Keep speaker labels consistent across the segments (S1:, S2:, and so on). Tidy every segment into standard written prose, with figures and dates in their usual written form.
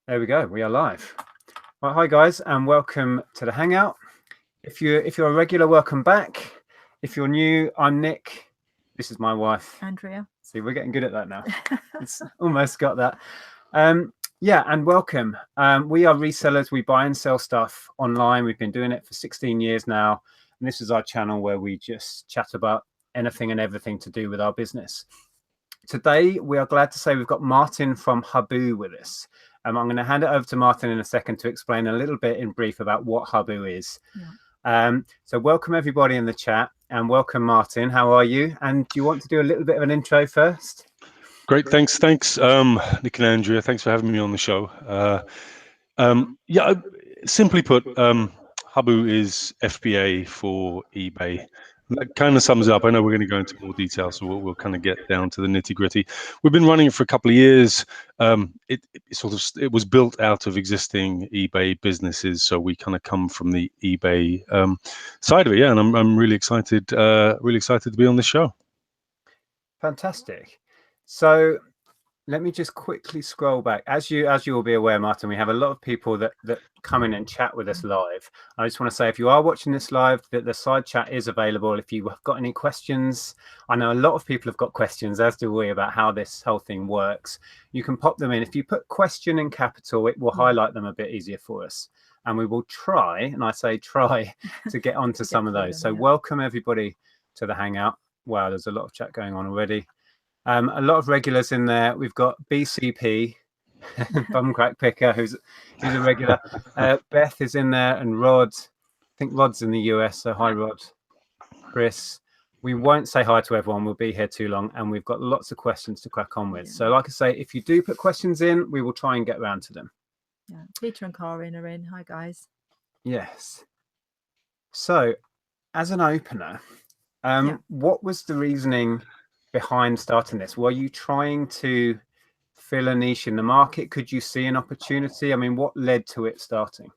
S1: There we go. We are live. Well, hi guys, and welcome to the Hangout. If you're a regular, welcome back. If you're new, I'm Nick. This is my wife,
S2: Andrea.
S1: See, we're getting good at that now. It's almost got that. Yeah, and welcome. We are resellers. We buy and sell stuff online. We've been doing it for 16 years now, and this is our channel where we just chat about anything and everything to do with our business. Today, we are glad to say we've got Martin from Huboo with us. I'm going to hand it over to Martin in a second to explain a little bit in brief about what Huboo is.
S2: Yeah.
S1: So welcome everybody in the chat, and welcome Martin. How are you? And do you want to do a little bit of an intro first?
S3: Great, thanks, Nick and Andrea. Thanks for having me on the show. Yeah, simply put, Huboo is FBA for eBay. That kind of sums it up. I know we're going to go into more detail, so we'll kind of get down to the nitty gritty. We've been running it for a couple of years. It was built out of existing eBay businesses, so we kind of come from the eBay side of it. Yeah, and I'm really excited to be on this show.
S1: Fantastic. So let me just quickly scroll back. As you will be aware, Martin, we have a lot of people that come in and chat with us live. I just want to say, if you are watching this live, that the side chat is available. If you have got any questions, I know a lot of people have got questions, as do we, about how this whole thing works. You can pop them in. If you put question in capital, it will highlight them a bit easier for us. And we will try, and I say try, to get onto some of those. So welcome everybody to the Hangout. Wow, there's a lot of chat going on already. A lot of regulars in there. We've got BCP, Bum Crack Picker, who's a regular. Beth is in there, and Rod. I think Rod's in the US, so hi, Rod. Chris. We won't say hi to everyone. We'll be here too long, and we've got lots of questions to crack on with. So, like I say, if you do put questions in, we will try and get around to them.
S2: Yeah, Peter and Karin are in. Hi, guys.
S1: Yes. So, as an opener, what was the reasoning behind starting this? Were you trying to fill a niche in the market? Could you see an opportunity? I mean, what led to it starting?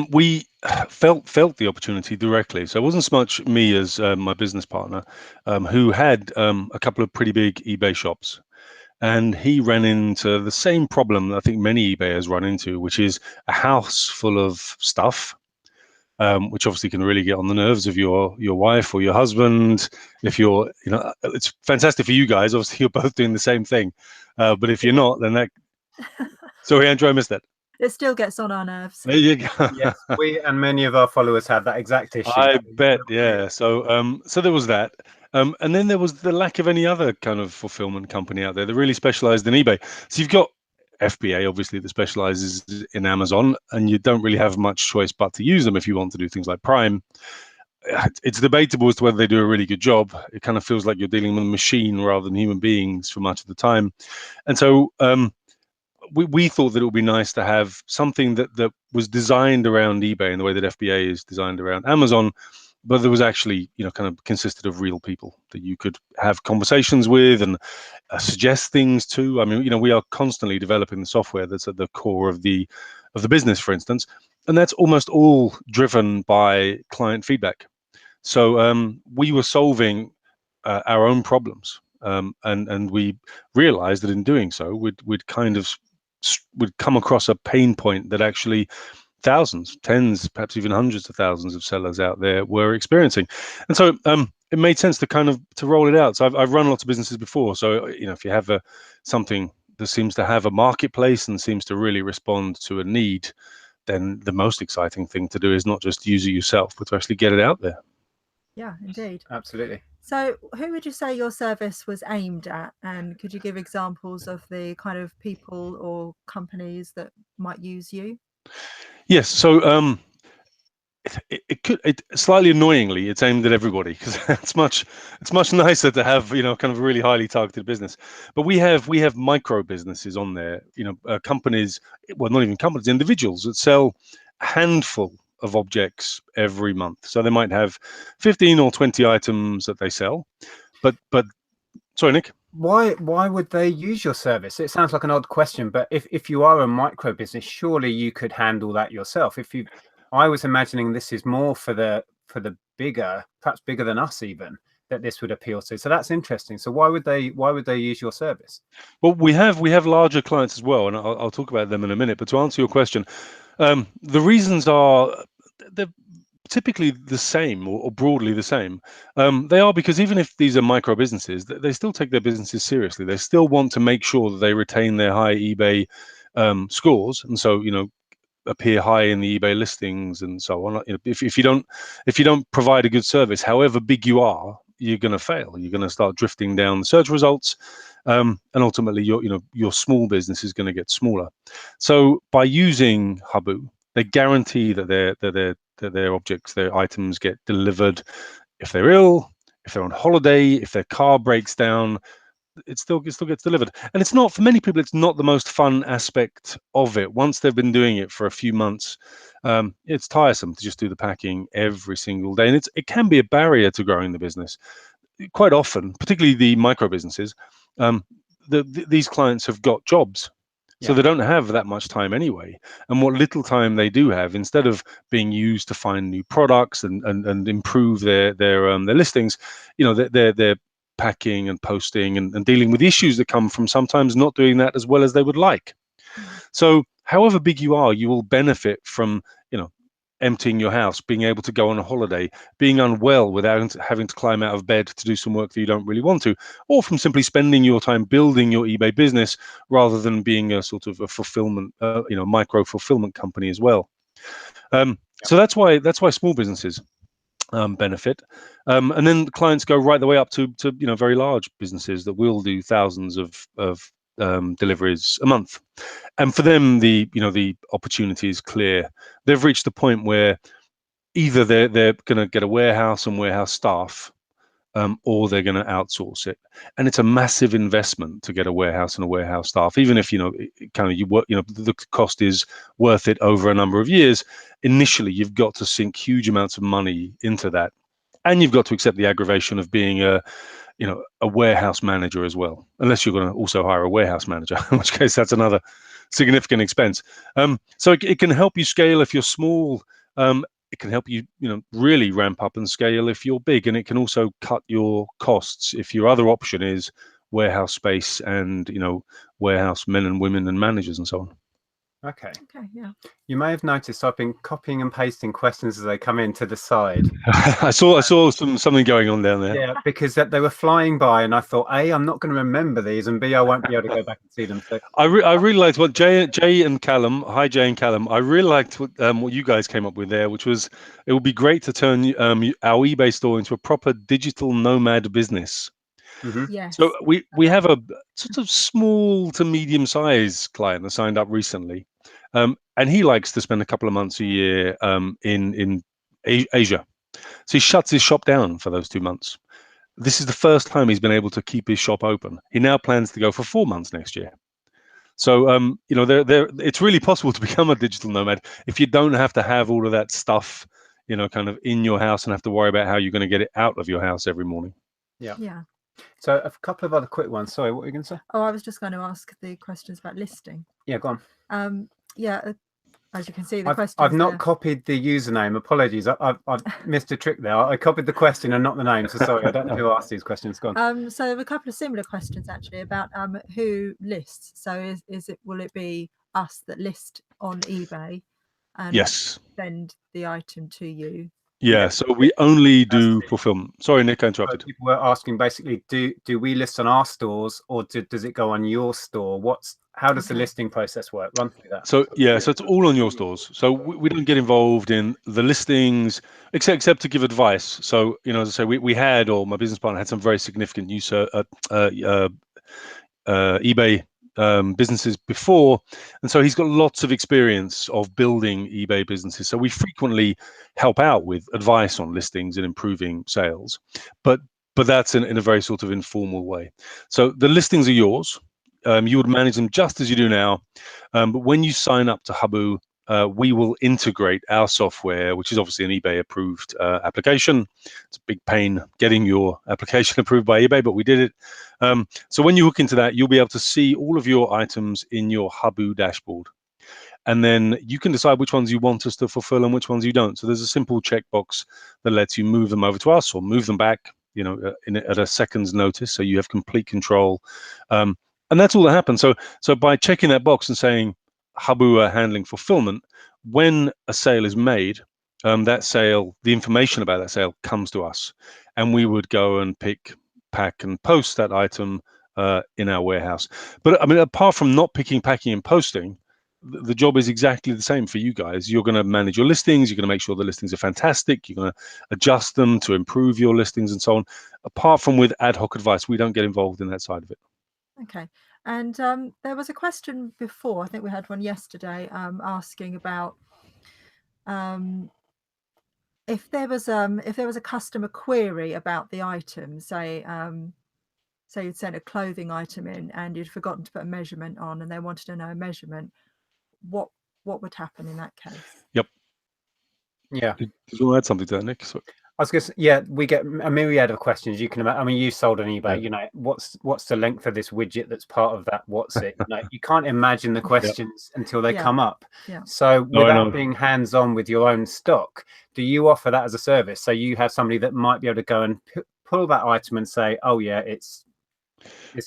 S3: We felt the opportunity directly. So it wasn't so much me as my business partner, who had a couple of pretty big eBay shops. And he ran into the same problem that I think many eBayers run into, which is a house full of stuff, which obviously can really get on the nerves of your wife or your husband. If you're, it's fantastic for you guys. Obviously, you're both doing the same thing. But if you're not, then that. Sorry, Andrew, I missed that.
S2: It still gets on our nerves.
S3: There you go.
S1: Yes, we and many of our followers have that exact issue.
S3: I bet, yeah. So there was that. And then there was the lack of any other kind of fulfillment company out there that really specialized in eBay. So you've got FBA, obviously, that specializes in Amazon, and you don't really have much choice but to use them if you want to do things like Prime. It's debatable as to whether they do a really good job. It kind of feels like you're dealing with a machine rather than human beings for much of the time. And so we thought that it would be nice to have something that was designed around eBay in the way that FBA is designed around Amazon, but there was actually, kind of consisted of real people that you could have conversations with and suggest things to. I mean, we are constantly developing the software that's at the core of the business, for instance, and that's almost all driven by client feedback. So we were solving our own problems, and we realized that in doing so, we'd come across a pain point that actually thousands, tens, perhaps even hundreds of thousands of sellers out there were experiencing. And so it made sense to roll it out. So I've run lots of businesses before. So, if you have something that seems to have a marketplace and seems to really respond to a need, then the most exciting thing to do is not just use it yourself, but to actually get it out there.
S2: Yeah, indeed.
S1: Absolutely.
S2: So who would you say your service was aimed at? And could you give examples of the kind of people or companies that might use you?
S3: Yes. So it slightly annoyingly, it's aimed at everybody, because it's much nicer to have kind of a really highly targeted business. But we have micro businesses on there, companies, well, not even companies, individuals that sell a handful of objects every month. So they might have 15 or 20 items that they sell. But sorry, Nick.
S1: Why would they use your service? It sounds like an odd question, but if you are a micro business, surely you could handle that yourself. I was imagining this is more for the bigger, perhaps bigger than us even, that this would appeal to. So that's interesting. So why would they use your service?
S3: Well, we have larger clients as well, and I'll talk about them in a minute. But to answer your question, the reasons are they're typically the same, or broadly the same. They are because even if these are micro businesses, they still take their businesses seriously. They still want to make sure that they retain their high eBay scores, and so appear high in the eBay listings and so on. If you don't provide a good service, however big you are, you're going to fail. You're going to start drifting down the search results, and ultimately your small business is going to get smaller. So by using Huboo, they guarantee that their objects, their items get delivered. If they're ill, if they're on holiday, if their car breaks down, it still gets delivered. And it's not, for many people, it's not the most fun aspect of it. Once they've been doing it for a few months, it's tiresome to just do the packing every single day, and it can be a barrier to growing the business. Quite often, particularly the micro businesses, these clients have got jobs, so they don't have that much time anyway. And what little time they do have, instead of being used to find new products and improve their listings, they're packing and posting and dealing with issues that come from sometimes not doing that as well as they would like. So however big you are, you will benefit from emptying your house, being able to go on a holiday, being unwell without having to climb out of bed to do some work that you don't really want to, or from simply spending your time building your eBay business rather than being a sort of a fulfillment, micro fulfillment company as well. So that's why small businesses benefit, and then the clients go right the way up to very large businesses that will do thousands of deliveries a month. And for them, the opportunity is clear. They've reached the point where either they're going to get a warehouse and warehouse staff, or they're going to outsource it. And it's a massive investment to get a warehouse and a warehouse staff, even if the cost is worth it over a number of years. Initially, you've got to sink huge amounts of money into that, and you've got to accept the aggravation of being a warehouse manager as well, unless you're going to also hire a warehouse manager, in which case that's another significant expense. So it can help you scale if you're small. It can help you, really ramp up and scale if you're big, and it can also cut your costs if your other option is warehouse space and warehouse men and women and managers and so on.
S1: Okay.
S2: Yeah.
S1: You may have noticed I've been copying and pasting questions as they come in to the side.
S3: I saw something going on down there.
S1: Yeah, because they were flying by, and I thought, A, I'm not going to remember these, and B, I won't be able to go back and see them. So
S3: I really liked what Jay and Callum. Hi, Jay and Callum. I really liked what you guys came up with there, which was it would be great to turn our eBay store into a proper digital nomad business.
S2: Yes.
S3: So we have a sort of small to medium sized client that signed up recently, and he likes to spend a couple of months a year in Asia. So he shuts his shop down for those 2 months. This is the first time he's been able to keep his shop open. He now plans to go for 4 months next year. So it's really possible to become a digital nomad if you don't have to have all of that stuff, kind of in your house and have to worry about how you're going to get it out of your house every morning.
S2: Yeah.
S1: So a couple of other quick ones. Sorry, what were you going to say?
S2: Oh, I was just going to ask the questions about listing.
S1: Yeah, go on.
S2: As you can see, the question.
S1: I've not copied the username. Apologies. I've missed a trick there. I copied the question and not the name. So sorry, I don't know who asked these questions. Go on.
S2: So a couple of similar questions actually about who lists. So will it be us that list on eBay and
S3: yes,
S2: send the item to you?
S3: Yeah, so we only do fulfillment. Sorry, Nick, I interrupted.
S1: People were asking basically, do we list on our stores, or does it go on your store? How does the listing process work? Run through that.
S3: So so it's all on your stores. So we don't get involved in the listings except to give advice. So as I say, we had, or my business partner had, some very significant use eBay businesses before, and so he's got lots of experience of building eBay businesses. So we frequently help out with advice on listings and improving sales, but that's in a very sort of informal way. So the listings are yours. You would manage them just as you do now, but when you sign up to Huboo, we will integrate our software, which is obviously an eBay approved application. It's a big pain getting your application approved by eBay, but we did it. So when you hook into that, you'll be able to see all of your items in your Huboo dashboard. And then you can decide which ones you want us to fulfill and which ones you don't. So there's a simple checkbox that lets you move them over to us or move them back. at a second's notice, so you have complete control, and that's all that happens. So by checking that box and saying Huboo are handling fulfillment, when a sale is made, that sale, the information about that sale comes to us, and we would go and pick, pack, and post that item in our warehouse. But I mean, apart from not picking, packing, and posting, the job is exactly the same for you guys. You're going to manage your listings. You're going to make sure the listings are fantastic. You're going to adjust them to improve your listings and so on. Apart from with ad hoc advice, we don't get involved in that side of it.
S2: Okay. And there was a question before, I think we had one yesterday, asking about if there was a customer query about the item, say you'd sent a clothing item in and you'd forgotten to put a measurement on, and they wanted to know a measurement, what would happen in that case?
S3: Yep.
S1: Yeah.
S3: Did you want to add something to that, Nick? So,
S1: I was going to say, yeah, we get a myriad of questions. You can imagine. I mean, you sold on eBay.
S3: yeah.
S1: What's the length of this widget that's part of that? What's it? You can't imagine the questions until they come up.
S2: Yeah.
S1: So without being hands-on with your own stock, do you offer that as a service? So you have somebody that might be able to go and pull that item and say, oh yeah, it's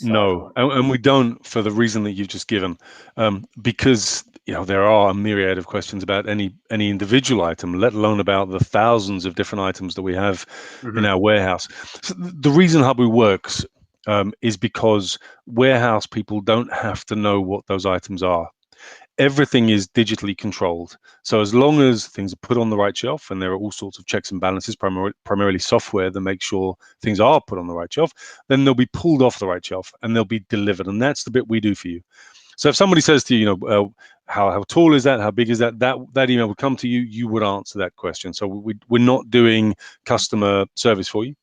S3: no, and we don't, for the reason that you've just given, because there are a myriad of questions about any individual item, let alone about the thousands of different items that we have in our warehouse. So the reason Huboo works is because warehouse people don't have to know what those items are. Everything is digitally controlled. So as long as things are put on the right shelf, and there are all sorts of checks and balances, primarily software that make sure things are put on the right shelf, then they'll be pulled off the right shelf and they'll be delivered. And that's the bit we do for you. So if somebody says to you, how tall is that? How big is that? That email would come to you. You would answer that question. So we're not doing customer service for you.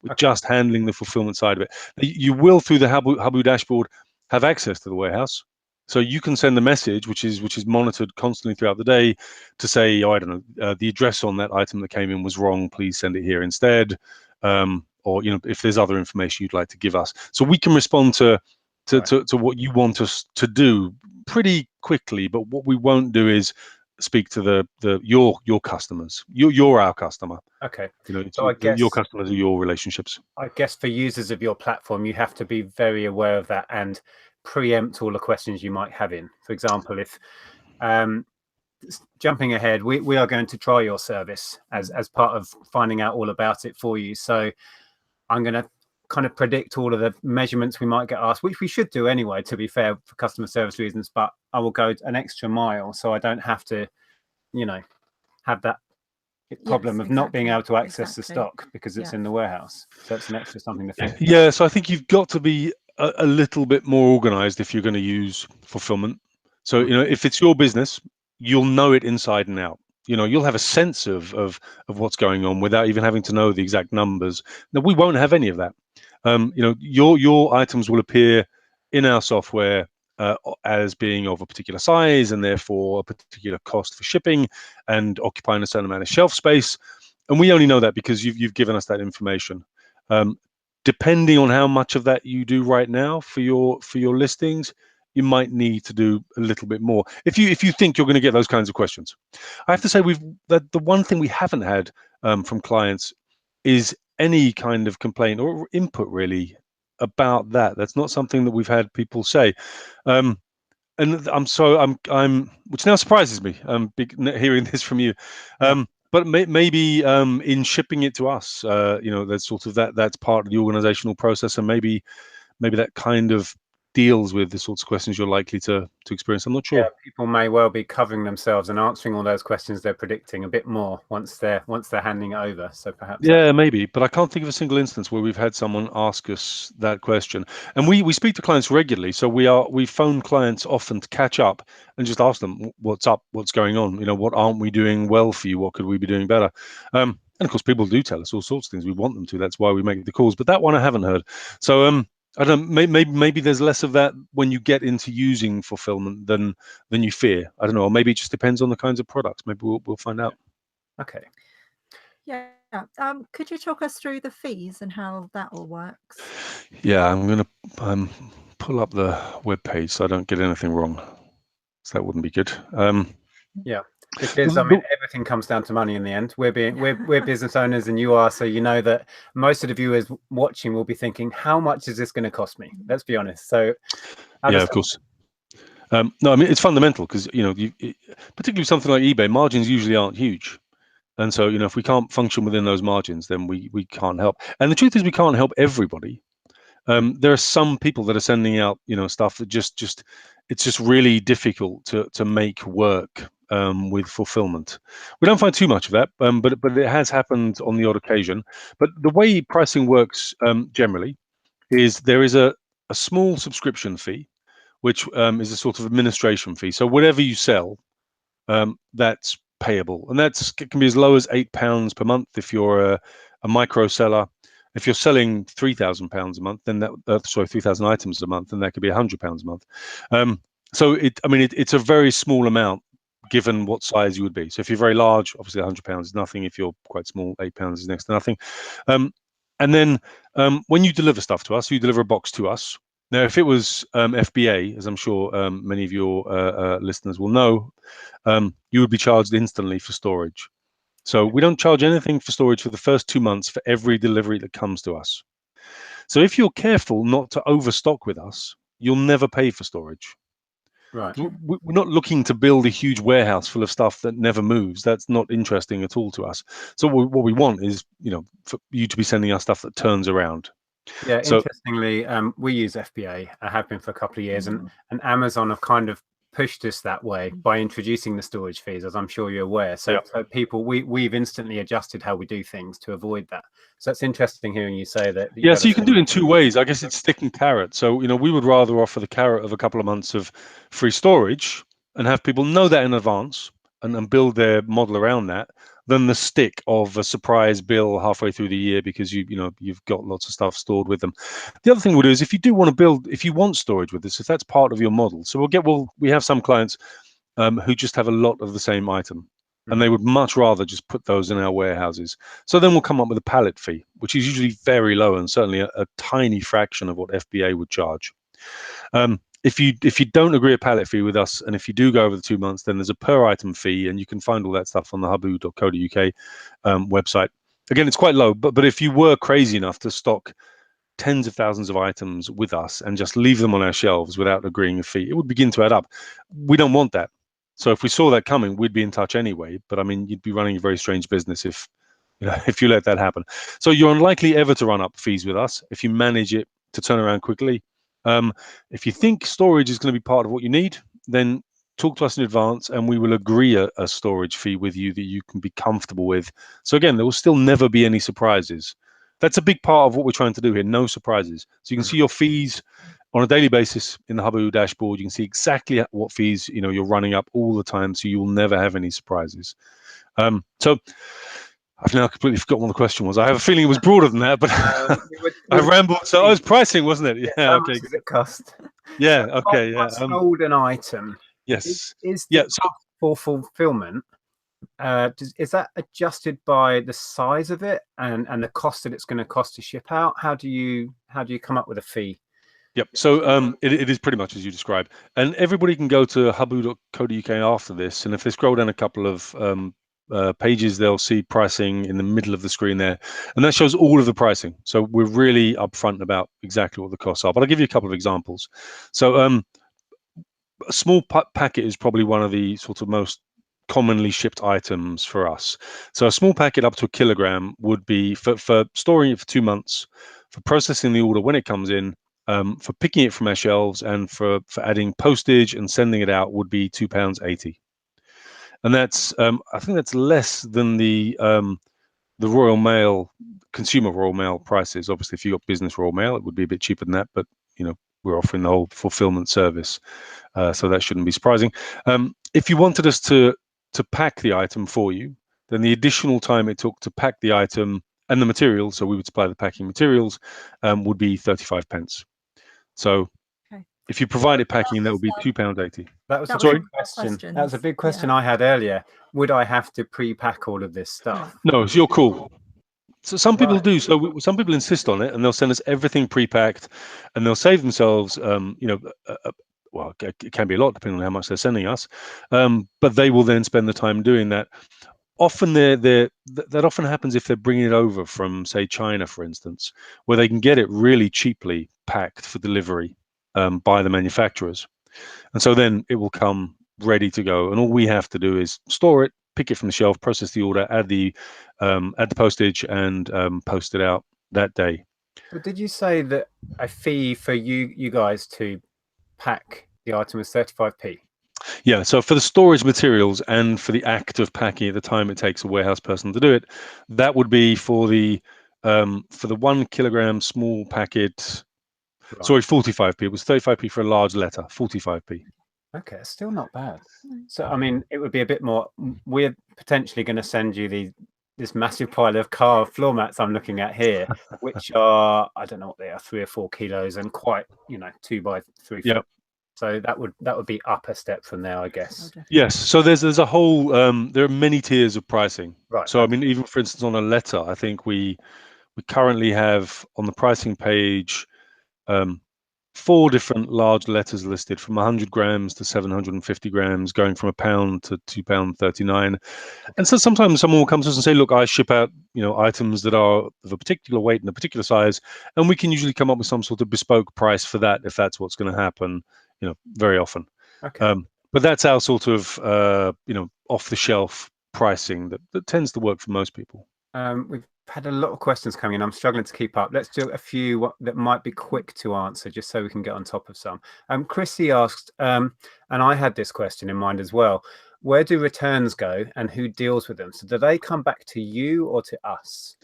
S3: We're just handling the fulfillment side of it. You will, through the Huboo dashboard, have access to the warehouse. So you can send a message, which is monitored constantly throughout the day, to say, I don't know, the address on that item that came in was wrong. Please send it here instead. Or if there's other information you'd like to give us, so we can respond to what you want us to do pretty quickly. But what we won't do is speak to your customers. You're our customer.
S1: Okay.
S3: So I guess your customers are your relationships.
S1: I guess for users of your platform, you have to be very aware of that and preempt all the questions you might have in. For example, if jumping ahead, we are going to try your service as part of finding out all about it for you. So I'm going to kind of predict all of the measurements we might get asked, which we should do anyway, to be fair, for customer service reasons, but I will go an extra mile so I don't have to, have that problem of not being able to access the stock because it's in the warehouse. So it's an extra something to think about.
S3: Yeah, so I think you've got to be a little bit more organized if you're going to use fulfillment. So if it's your business, you'll know it inside and out. You'll have a sense of what's going on without even having to know the exact numbers. Now, we won't have any of that. Your items will appear in our software as being of a particular size and therefore a particular cost for shipping and occupying a certain amount of shelf space. And we only know that because you've given us that information. Depending on how much of that you do right now for your listings, you might need to do a little bit more if you think you're going to get those kinds of questions. I have to say the one thing we haven't had from clients is any kind of complaint or input really about that. That's not something that we've had people say. And I'm which now surprises me. Hearing this from you. But maybe in shipping it to us, that's sort of that's part of the organizational process, and maybe that kind of deals with the sorts of questions you're likely to experience. I'm not sure.
S1: Yeah, people may well be covering themselves and answering all those questions they're predicting a bit more once they're handing it over. So perhaps.
S3: Yeah, maybe, but I can't think of a single instance where we've had someone ask us that question. And we speak to clients regularly, so we phone clients often to catch up and just ask them what's up, what's going on. What aren't we doing well for you? What could we be doing better? And of course, people do tell us all sorts of things. We want them to. That's why we make the calls. But that one I haven't heard. So I don't. Maybe there's less of that when you get into using fulfillment than you fear. I don't know. Or maybe it just depends on the kinds of products. Maybe we'll find out.
S1: Okay.
S2: Yeah. Could you talk us through the fees and how that all works?
S3: Yeah, I'm going to pull up the web page so I don't get anything wrong. So that wouldn't be good.
S1: Yeah. Because I mean, everything comes down to money in the end. We're business owners, and you are, so you know that most of the viewers watching will be thinking, how much is this going to cost me? Let's be honest. So
S3: yeah, of course. No, I mean, it's fundamental because, you know, particularly something like eBay, margins usually aren't huge. And so, you know, if we can't function within those margins, then we can't help. And the truth is, we can't help everybody. There are some people that are sending out, you know, stuff that it's just really difficult to make work with fulfillment. We don't find too much of that, but it has happened on the odd occasion. But the way pricing works generally is there is a small subscription fee, which is a sort of administration fee. So whatever you sell, that's payable, and it can be as low as £8 per month if you're a micro seller. If you're selling £3,000 a month, then sorry, 3,000 items a month, then that could be £100 a month. So it's a very small amount given what size you would be. So if you're very large, obviously £100 is nothing. If you're quite small, £8 is next to nothing. And then when you deliver stuff to us, you deliver a box to us. Now, if it was FBA, as I'm sure many of your listeners will know, you would be charged instantly for storage. So we don't charge anything for storage for the first 2 months for every delivery that comes to us. So if you're careful not to overstock with us, you'll never pay for storage.
S1: Right.
S3: We're not looking to build a huge warehouse full of stuff that never moves. That's not interesting at all to us. So what we want is, you know, for you to be sending us stuff that turns around.
S1: Yeah, interestingly, we use FBA. I have been for a couple of years, and Amazon have kind of pushed us that way by introducing the storage fees, as I'm sure you're aware. So people, we've instantly adjusted how we do things to avoid that. So it's interesting hearing you say that.
S3: Yeah, so you can do it in two ways. I guess it's stick and carrot. So, you know, we would rather offer the carrot of a couple of months of free storage and have people know that in advance and build their model around that, than the stick of a surprise bill halfway through the year because you've got lots of stuff stored with them. The other thing we'll do is if you do want to build, if you want storage with us, if that's part of your model, so we have some clients who just have a lot of the same item. And they would much rather just put those in our warehouses. So then we'll come up with a pallet fee, which is usually very low and certainly a tiny fraction of what FBA would charge. If you don't agree a pallet fee with us, and if you do go over the 2 months, then there's a per item fee, and you can find all that stuff on the huboo.co.uk website. Again, it's quite low, but if you were crazy enough to stock tens of thousands of items with us and just leave them on our shelves without agreeing a fee, it would begin to add up. We don't want that. So if we saw that coming, we'd be in touch anyway. But I mean, you'd be running a very strange business if you let that happen. So you're unlikely ever to run up fees with us if you manage it to turn around quickly. If you think storage is going to be part of what you need, then talk to us in advance and we will agree a storage fee with you that you can be comfortable with. So again, there will still never be any surprises. That's a big part of what we're trying to do here, no surprises. So you can see your fees on a daily basis in the Huboo dashboard. You can see exactly what fees you're running up all the time, so you will never have any surprises. So I've now completely forgotten what the question was. I have a feeling it was broader than that, but I rambled. So it was pricing, wasn't it? Yeah.
S1: How much does it cost?
S3: Yeah. Okay. Yeah.
S1: Sold an item.
S3: Yes.
S1: Is the cost for fulfillment? Is that adjusted by the size of it and the cost that it's going to cost to ship out? How do you come up with a fee?
S3: Yep. So it is pretty much as you described, and everybody can go to huboo.co.uk after this, and if they scroll down a couple of pages, they'll see pricing in the middle of the screen there, and that shows all of the pricing. So we're really upfront about exactly what the costs are. But I'll give you a couple of examples. So a small packet is probably one of the sort of most commonly shipped items for us. So a small packet up to 1 kilogram would be for storing it for 2 months, for processing the order when it comes in, for picking it from our shelves, and for adding postage and sending it out would be £2.80. And that's I think that's less than the Royal Mail, consumer Royal Mail prices. Obviously, if you got business Royal Mail, it would be a bit cheaper than that, but we're offering the whole fulfillment service, so that shouldn't be surprising. If you wanted us to pack the item for you, then the additional time it took to pack the item and the materials, so we would supply the packing materials, would be 35p. So if you provided packing, that would be £2.80.
S1: That was a big question. That was a big question I had earlier. Would I have to pre-pack all of this stuff?
S3: No, it's your call. So some people do. So some people insist on it, and they'll send us everything pre-packed, and they'll save themselves, well, well, it can be a lot depending on how much they're sending us, but they will then spend the time doing that. Often that often happens if they're bringing it over from, say, China, for instance, where they can get it really cheaply packed for delivery by the manufacturers. And so then it will come ready to go. And all we have to do is store it, pick it from the shelf, process the order, add the postage, and post it out that day.
S1: But did you say that a fee for you guys to pack the item is 35p?
S3: Yeah, so for the storage materials and for the act of packing at the time it takes a warehouse person to do it, that would be for the 1 kilogram small packet.
S1: Right.
S3: Sorry, 45p. It was 35p for a large letter, 45p.
S1: Okay, still not bad. So I mean, it would be a bit more. We're potentially going to send you this massive pile of car floor mats I'm looking at here, which are, I don't know what they are, 3 or 4 kilos and quite, 2 by 3
S3: Yep.
S1: foot. So that would be up a step from there, I guess.
S3: Yes. So there's a whole there are many tiers of pricing.
S1: Right.
S3: So I mean, even for instance, on a letter, I think we currently have on the pricing page 4 different large letters listed, from 100 grams to 750 grams, going from £1 to £2.39. And so sometimes someone will come to us and say, look, I ship out, items that are of a particular weight and a particular size, and we can usually come up with some sort of bespoke price for that if that's what's going to happen, very often.
S1: Okay.
S3: But that's our sort of, off the shelf pricing that tends to work for most people.
S1: We've had a lot of questions coming in. I'm struggling to keep up. Let's do a few that might be quick to answer, just so we can get on top of some. Chrissy asked, and I had this question in mind as well, where do returns go and who deals with them? So do they come back to you or to us?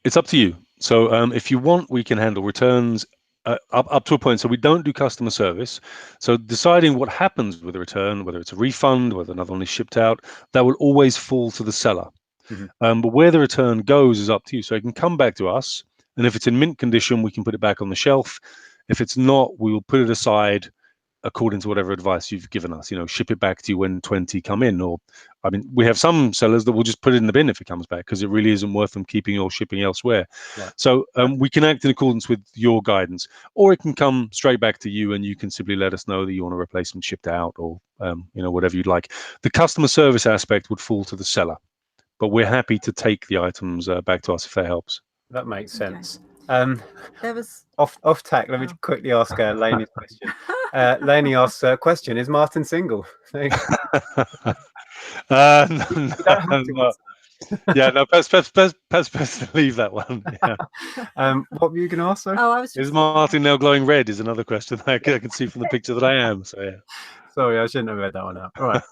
S3: It's up to you. So if you want, we can handle returns up to a point. So we don't do customer service. So deciding what happens with a return, whether it's a refund, whether another one is shipped out, that will always fall to the seller.
S1: Mm-hmm.
S3: But where the return goes is up to you. So it can come back to us, and if it's in mint condition, we can put it back on the shelf. If it's not, we will put it aside according to whatever advice you've given us. Ship it back to you when 20 come in. Or, I mean, we have some sellers that will just put it in the bin if it comes back because it really isn't worth them keeping or shipping elsewhere.
S1: Right.
S3: So we can act in accordance with your guidance, or it can come straight back to you and you can simply let us know that you want to replace them shipped out, or whatever you'd like. The customer service aspect would fall to the seller, but we're happy to take the items back to us if that helps.
S1: That makes sense.
S2: There was
S1: off tack. Let me quickly ask Lainey's question. Lainey asks a question: is Martin single?
S3: No. Yeah, no, best to leave that one. Yeah.
S1: What were you going to ask? Sorry?
S2: Oh, I was just...
S3: Is Martin now glowing red? Is another question I can see from the picture that I am. So yeah.
S1: Sorry, I shouldn't have read that one out. All right.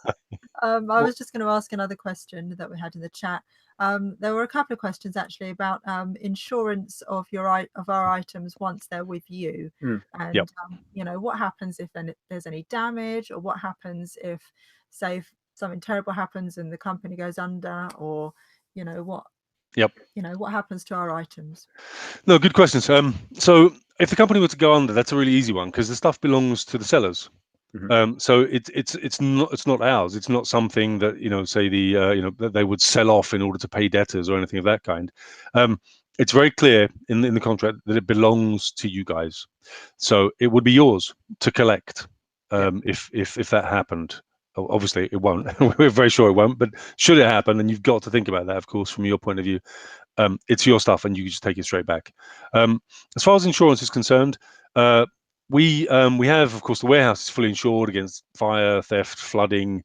S2: I was just going to ask another question that we had in the chat. There were a couple of questions actually about insurance of our items once they're with you, and
S3: Yep.
S2: What happens if there's any damage, or what happens if, say, if something terrible happens and the company goes under, or what.
S3: Yep.
S2: What happens to our items?
S3: No, good questions. So if the company were to go under, that's a really easy one because the stuff belongs to the sellers.
S1: Mm-hmm.
S3: So it's not ours. It's not something that say that they would sell off in order to pay debtors or anything of that kind. It's very clear in the contract that it belongs to you guys. So it would be yours to collect if that happened. Obviously, it won't. We're very sure it won't. But should it happen, and you've got to think about that, of course, from your point of view, it's your stuff, and you can just take it straight back. As far as insurance is concerned, we have, of course, the warehouse is fully insured against fire, theft, flooding,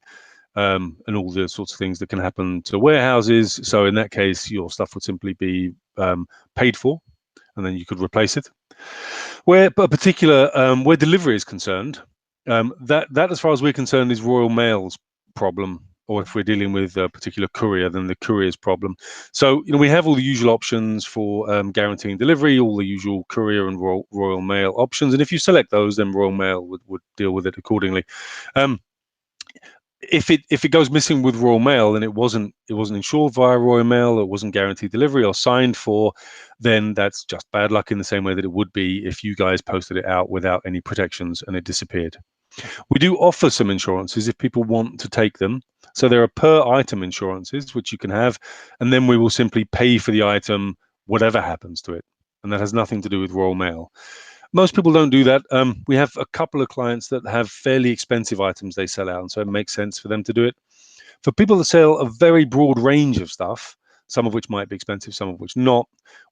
S3: and all the sorts of things that can happen to warehouses. So in that case, your stuff would simply be paid for, and then you could replace it. Where delivery is concerned, that as far as we're concerned is Royal Mail's problem, or if we're dealing with a particular courier, then the courier's problem. So we have all the usual options for guaranteeing delivery, all the usual courier and Royal Mail options, and if you select those, then Royal Mail would deal with it accordingly. If it goes missing with Royal Mail and it wasn't insured via Royal Mail, or it wasn't guaranteed delivery or signed for, then that's just bad luck in the same way that it would be if you guys posted it out without any protections and it disappeared. We do offer some insurances if people want to take them. So there are per item insurances which you can have, and then we will simply pay for the item whatever happens to it, and that has nothing to do with Royal Mail. Most people don't do that. We have a couple of clients that have fairly expensive items they sell out, and so it makes sense for them to do it. For people that sell a very broad range of stuff, some of which might be expensive, some of which not,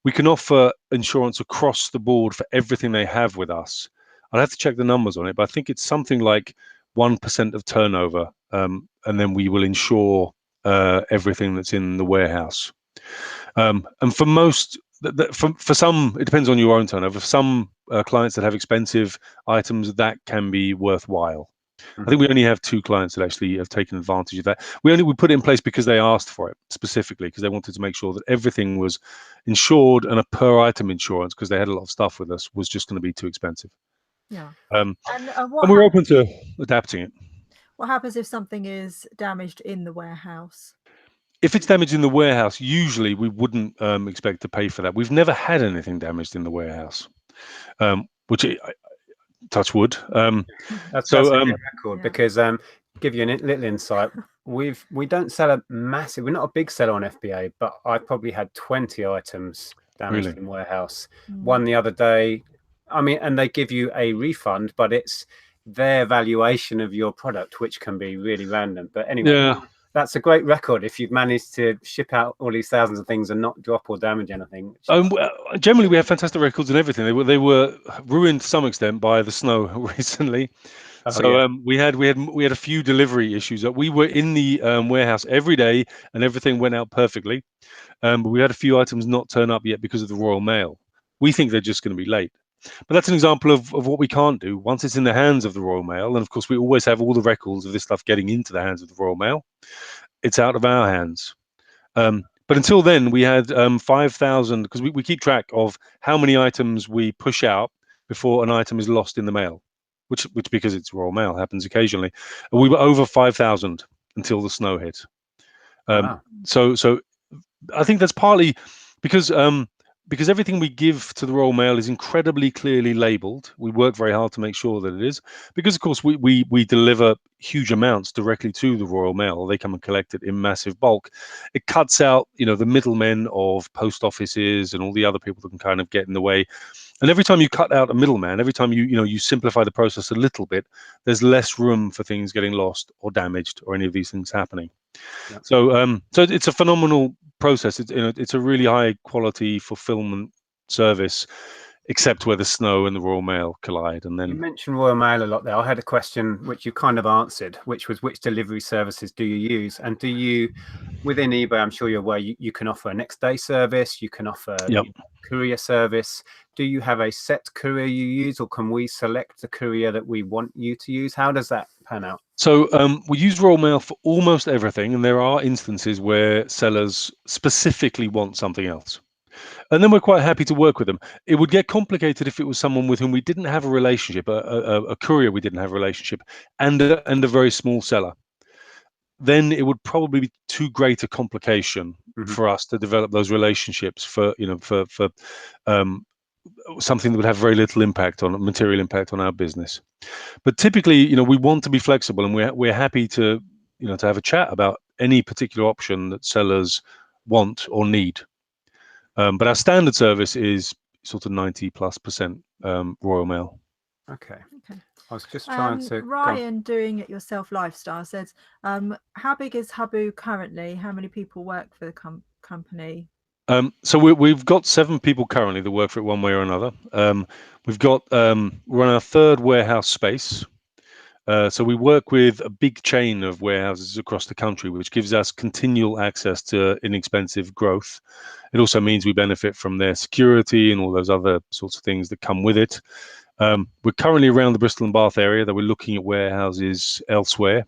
S3: we can offer insurance across the board for everything they have with us. I'll have to check the numbers on it, but I think it's something like 1% of turnover, and then we will insure everything that's in the warehouse. And for most, for some, it depends on your own turnover. For some clients that have expensive items, that can be worthwhile. I think we only have 2 clients that actually have taken advantage of that. We put it in place because they asked for it specifically, because they wanted to make sure that everything was insured, and a per item insurance, because they had a lot of stuff with us, was just going to be too expensive.
S2: Yeah.
S3: And
S2: what
S3: we're open to adapting it.
S2: What happens if something is damaged in the warehouse?
S3: If it's damaged in the warehouse, usually we wouldn't expect to pay for that. We've never had anything damaged in the warehouse, which touch wood.
S1: That's
S3: So
S1: a good record,
S2: Yeah.
S1: because give you a little insight. We don't sell a massive. We're not a big seller on FBA, but I probably had 20 items damaged
S3: Really?
S1: in warehouse. One the other day. I mean, and they give you a refund, but it's their valuation of your product, which can be really random. But anyway,
S3: yeah.
S1: that's a great record if you've managed to ship out all these thousands of things and not drop or damage anything.
S3: Generally, we have fantastic records and everything. They were ruined to some extent by the snow recently. We had a few delivery issues. We were in the warehouse every day, and everything went out perfectly. But we had a few items not turn up yet because of the Royal Mail. We think they're just going to be late. But that's an example of what we can't do once it's in the hands of the Royal Mail. And of course, we always have all the records of this stuff getting into the hands of the Royal Mail. It's out of our hands. But until then, we had 5,000, because we keep track of how many items we push out before an item is lost in the mail, which because it's Royal Mail, happens occasionally. And we were over 5,000 until the snow hit.
S1: Wow.
S3: So I think that's partly because everything we give to the Royal Mail is incredibly clearly labelled. We work very hard to make sure that it is, because of course we deliver huge amounts directly to the Royal Mail. They come and collect it in massive bulk. It cuts out, the middlemen of post offices and all the other people that can kind of get in the way. And every time you cut out a middleman, every time you simplify the process a little bit, there's less room for things getting lost or damaged or any of these things happening. Yep. So it's a phenomenal process. It's a really high quality fulfillment service, except where the snow and the Royal Mail collide. And then
S1: you mentioned Royal Mail a lot there. I had a question which you kind of answered, which was, which delivery services do you use? And do you, within eBay, I'm sure you're aware, you can offer a next day service, you can offer courier service. Do you have a set courier you use, or can we select the courier that we want you to use? How does that pan out?
S3: So we use Royal Mail for almost everything, and there are instances where sellers specifically want something else. And then we're quite happy to work with them. It would get complicated if it was someone with whom we didn't have a relationship, a courier we didn't have a relationship, and a very small seller. Then it would probably be too great a complication for us to develop those relationships for something that would have very little material impact on our business. But typically, we want to be flexible, and we're happy to to have a chat about any particular option that sellers want or need. But our standard service is sort of 90+% Royal Mail.
S1: Okay. I was just trying to.
S2: Ryan, doing it yourself lifestyle, says, how big is Huboo currently? How many people work for the company?
S3: So we've got 7 people currently that work for it one way or another. We've got we're on our 3rd warehouse space. So we work with a big chain of warehouses across the country, which gives us continual access to inexpensive growth. It also means we benefit from their security and all those other sorts of things that come with it. We're currently around the Bristol and Bath area, that we're looking at warehouses elsewhere.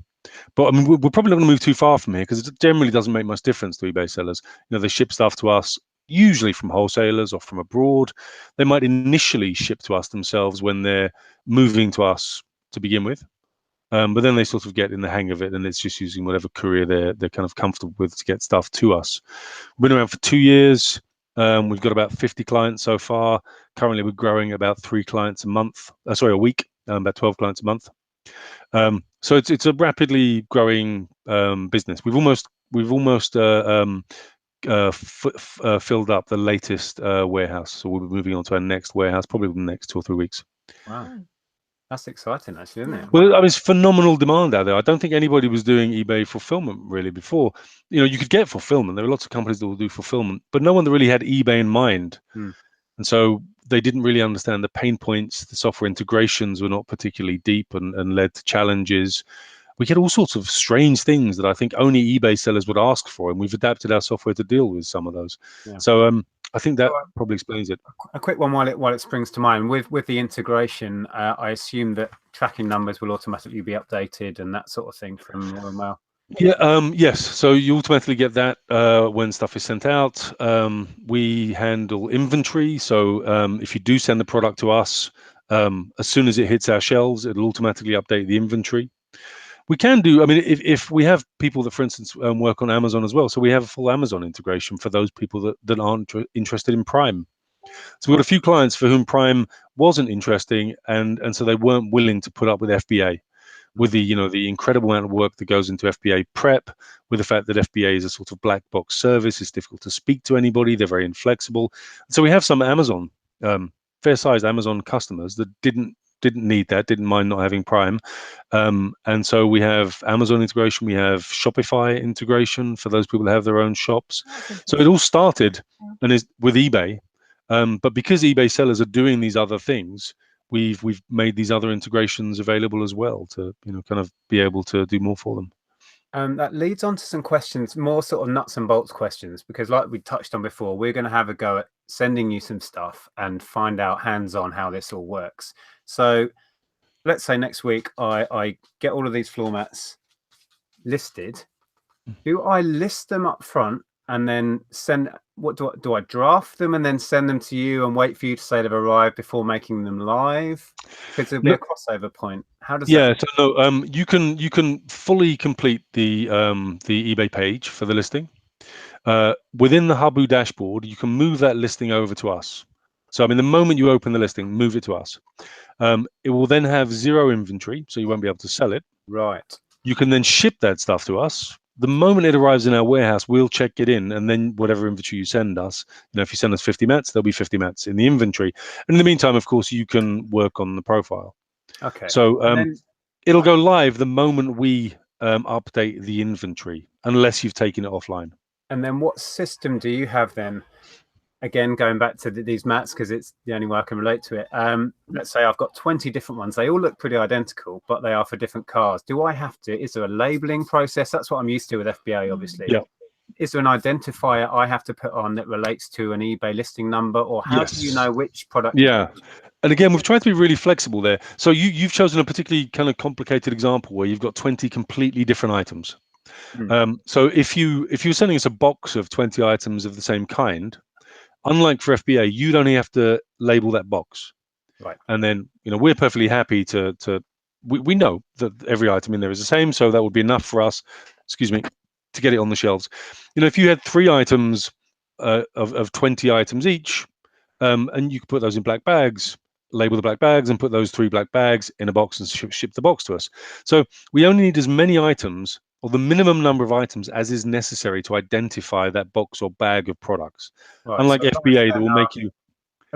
S3: But I mean, we're probably not going to move too far from here, because it generally doesn't make much difference to eBay sellers. They ship stuff to us usually from wholesalers or from abroad. They might initially ship to us themselves when they're moving to us to begin with. But then they sort of get in the hang of it, and it's just using whatever courier they're kind of comfortable with to get stuff to us. We've been around for 2 years. We've got about 50 clients so far. Currently, we're growing about 3 clients a week, about 12 clients a month. So it's a rapidly growing business. We've almost filled up the latest warehouse. So we'll be moving on to our next warehouse probably within the next 2 or 3 weeks.
S1: Wow.
S2: Oh.
S1: That's exciting, actually, isn't it?
S3: Well, I mean, it's phenomenal demand out there. I don't think anybody was doing eBay fulfillment really before. You could get fulfillment. There are lots of companies that will do fulfillment, but no one that really had eBay in mind.
S1: Hmm.
S3: And so they didn't really understand the pain points. The software integrations were not particularly deep and led to challenges. We get all sorts of strange things that I think only eBay sellers would ask for, and we've adapted our software to deal with some of those.
S1: Yeah.
S3: So I think that probably explains it.
S1: A quick one while it springs to mind. With the integration, I assume that tracking numbers will automatically be updated and that sort of thing from Royal Mail.
S3: Yeah. Yes. So you automatically get that when stuff is sent out. We handle inventory. So if you do send the product to us, as soon as it hits our shelves, it'll automatically update the inventory. We can do, I mean, if we have people that, for instance, work on Amazon as well. So we have a full Amazon integration for those people that aren't interested in Prime. So we've got a few clients for whom Prime wasn't interesting, and so they weren't willing to put up with FBA, with the incredible amount of work that goes into FBA prep, with the fact that FBA is a sort of black box service. It's difficult to speak to anybody. They're very inflexible. So we have some Amazon, fair-sized Amazon customers that didn't need that, didn't mind not having Prime. And so we have Amazon integration, we have Shopify integration for those people that have their own shops. So it all started and is with eBay. But because eBay sellers are doing these other things, we've made these other integrations available as well to kind of be able to do more for them.
S1: That leads on to some questions, more sort of nuts and bolts questions, because like we touched on before, we're going to have a go at sending you some stuff and find out hands-on how this all works. So let's say next week I get all of these floor mats listed. Do I list them up front and then send, what do I draft them and then send them to you and wait for you to say they've arrived before making them live? Because there'll be a crossover point. How does that?
S3: So no, you can fully complete the eBay page for the listing. Within the Huboo dashboard, you can move that listing over to us. So I mean, the moment you open the listing, move it to us. It will then have zero inventory, so you won't be able to sell it.
S1: Right.
S3: You can then ship that stuff to us. The moment it arrives in our warehouse, we'll check it in, and then whatever inventory you send us, if you send us 50 mats, there'll be 50 mats in the inventory. And in the meantime, of course, you can work on the profile.
S1: Okay.
S3: So it'll go live the moment we update the inventory, unless you've taken it offline.
S1: And then what system do you have then? Again, going back to these mats, because it's the only way I can relate to it. Let's say I've got 20 different ones. They all look pretty identical, but they are for different cars. Do I have to, is there a labeling process? That's what I'm used to with FBA, obviously.
S3: Yeah.
S1: Is there an identifier I have to put on that relates to an eBay listing number, or how do you know which product?
S3: Yeah. And again, we've tried to be really flexible there. So you've chosen a particularly kind of complicated example where you've got 20 completely different items. So if you're sending us a box of 20 items of the same kind, unlike for FBA, you'd only have to label that box.
S1: Right.
S3: And then, we're perfectly happy we know that every item in there is the same. So that would be enough for us, to get it on the shelves. If you had 3 items of 20 items each, and you could put those in black bags, label the black bags, and put those 3 black bags in a box and ship the box to us. So we only need as many items, or the minimum number of items as is necessary to identify that box or bag of products.
S1: Right.
S3: Unlike FBA, that will make you.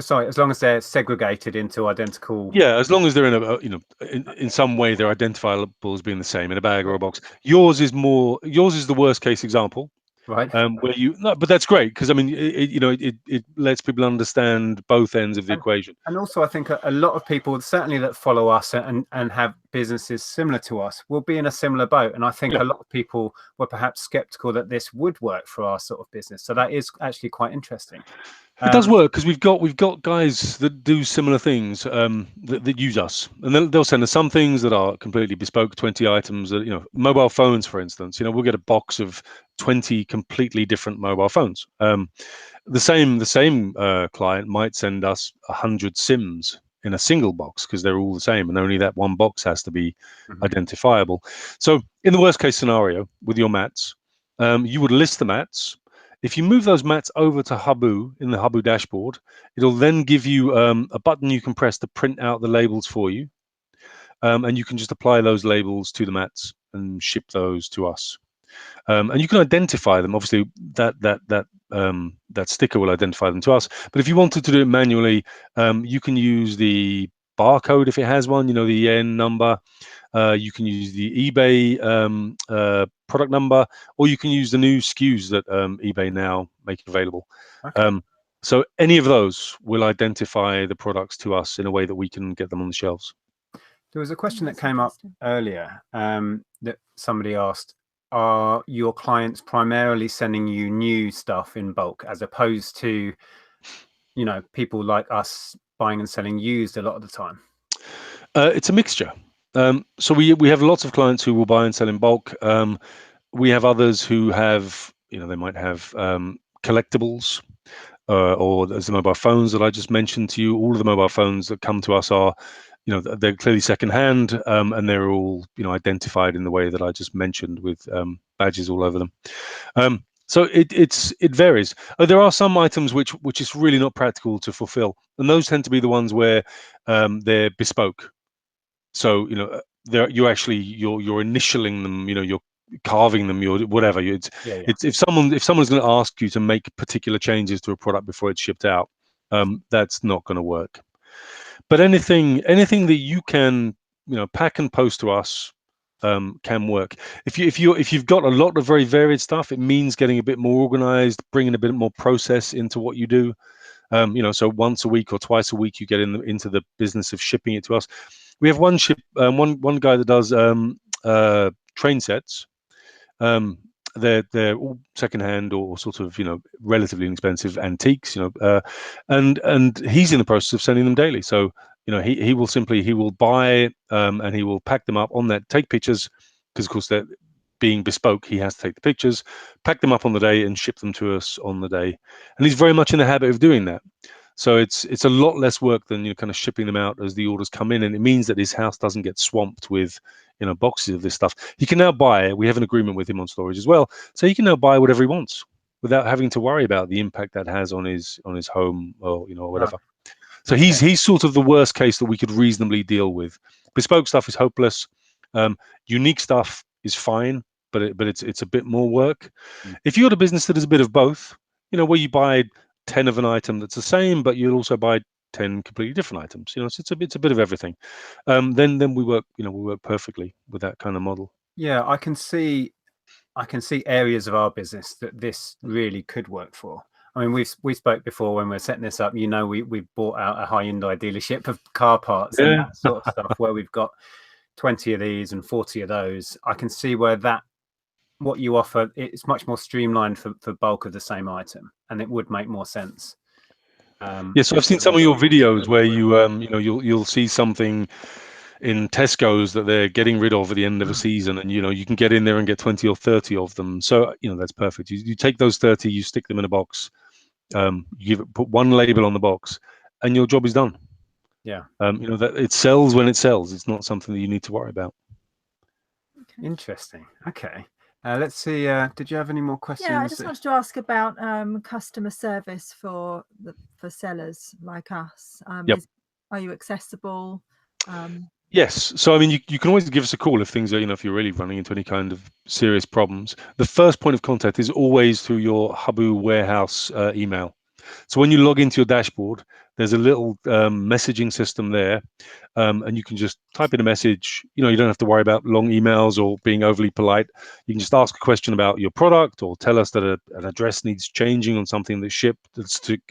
S1: Sorry, as long as they're segregated into identical.
S3: Yeah, as long as they're in some way they're identifiable as being the same in a bag or a box. Yours is the worst case example.
S1: Right.
S3: But that's great, because I mean, it lets people understand both ends of the equation.
S1: And also, I think a lot of people, certainly that follow us and have businesses similar to us, will be in a similar boat. And I think a lot of people were perhaps skeptical that this would work for our sort of business. So that is actually quite interesting.
S3: It does work, because we've got guys that do similar things that use us, and they'll send us some things that are completely bespoke, 20 items. Mobile phones, for instance. We'll get a box of 20 completely different mobile phones. The same client might send us 100 SIMs in a single box, because they're all the same, and only that one box has to be identifiable. So in the worst case scenario with your mats, you would list the mats. If you move those mats over to Huboo in the Huboo dashboard, it'll then give you a button you can press to print out the labels for you. And you can just apply those labels to the mats and ship those to us. and you can identify them. Obviously, that sticker will identify them to us. But if you wanted to do it manually, you can use the barcode if it has one. You know, the EN number. You can use the eBay product number, or you can use the new SKUs that eBay now make available.
S1: Okay.
S3: So any of those will identify the products to us in a way that we can get them on the shelves.
S1: There was a question that
S2: That's
S1: came up
S2: interesting.
S1: earlier that somebody asked, are your clients primarily sending you new stuff in bulk as opposed to, you know, people like us buying and selling used a lot of the time?
S3: It's a mixture. So we have lots of clients who will buy and sell in bulk. We have others who have, you know, they might have collectibles, or there's the mobile phones that I just mentioned to you. All of the mobile phones that come to us are, you know, they're clearly secondhand, and they're all, you know, identified in the way that I just mentioned with badges all over them. So it varies. There are some items which is really not practical to fulfill, and those tend to be the ones where they're bespoke. So, you know, you're actually you're initialing them, you know, you're carving them, you're whatever. It's
S1: Yeah.
S3: if someone's going to ask you to make particular changes to a product before it's shipped out, that's not going to work. But anything that you can, you know, pack and post to us can work. If you've got a lot of very varied stuff, it means getting a bit more organized, bringing a bit more process into what you do. You know, so once a week or twice a week, you get into the business of shipping it to us. We have one guy that does train sets. They're all secondhand or sort of, you know, relatively inexpensive antiques, you know, and he's in the process of sending them daily. So, you know, he will buy and he will pack them up on that, take pictures, because of course they're being bespoke. He has to take the pictures, pack them up on the day, and ship them to us on the day. And he's very much in the habit of doing that. So it's a lot less work than, you know, kind of shipping them out as the orders come in, and it means that his house doesn't get swamped with, you know, boxes of this stuff. He can now buy. We have an agreement with him on storage as well, so he can now buy whatever he wants without having to worry about the impact that has on his home, or, you know, whatever.
S1: Right.
S3: So
S1: Okay.
S3: he's sort of the worst case that we could reasonably deal with. Bespoke stuff is hopeless. Unique stuff is fine, but it's a bit more work. If you've got a business that is a bit of both, you know, where you buy 10 of an item that's the same, but you'll also buy 10 completely different items, you know, so it's a bit of everything. Then we work, you know, we work perfectly with that kind of model.
S1: Yeah, I can see areas of our business that this really could work for. I mean, we spoke before when we were setting this up. You know, we bought out a Hyundai dealership of car parts and that sort of stuff, where we've got 20 of these and 40 of those. I can see where what you offer, it's much more streamlined for bulk of the same item, and it would make more sense.
S3: So I've seen some of your videos where you you know, you'll see something in Tesco's that they're getting rid of at the end of a season, and, you know, you can get in there and get 20 or 30 of them. So, you know, that's perfect. You take those 30, you stick them in a box, you put one label on the box, and your job is done.
S1: Yeah.
S3: You know, that it sells when it sells. It's not something that you need to worry about.
S2: Okay.
S1: Interesting. Okay. Let's see. Did you have any more questions?
S2: Yeah, I just wanted to ask about customer service for sellers like us.
S3: Yep.
S2: Are you accessible?
S3: Yes. So, I mean, you can always give us a call if things are, you know, if you're really running into any kind of serious problems. The first point of contact is always through your Huboo warehouse email. So when you log into your dashboard, there's a little messaging system there, and you can just type in a message. You know, you don't have to worry about long emails or being overly polite. You can just ask a question about your product, or tell us that an address needs changing on something that's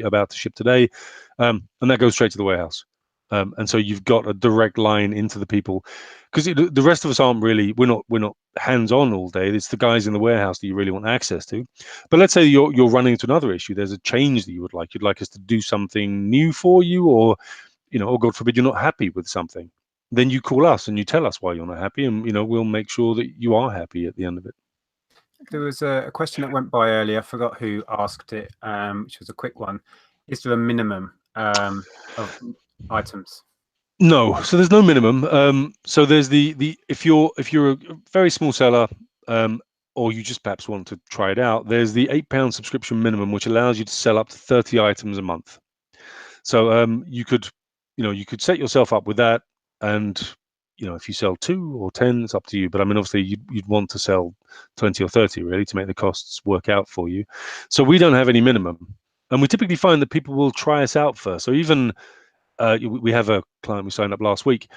S3: about to ship today, and that goes straight to the warehouse. And so you've got a direct line into the people, because the rest of us aren't really, we're not hands-on all day. It's the guys in the warehouse that you really want access to. But let's say you're running into another issue. There's a change that you'd like us to do something new for you, or, you know, or God forbid you're not happy with something. Then you call us and you tell us why you're not happy, and, you know, we'll make sure that you are happy at the end of it.
S1: There was a question that went by earlier. I forgot who asked it, which was a quick one. Is there a minimum of items?
S3: No, so there's no minimum. So there's the if you're a very small seller, or you just perhaps want to try it out, there's the £8 subscription minimum, which allows you to sell up to 30 items a month. So you could set yourself up with that, and, if you sell 2 or 10, it's up to you. But I mean, obviously, you'd want to sell 20 or 30 really to make the costs work out for you. So we don't have any minimum, and we typically find that people will try us out first. So even we have a client we signed up last week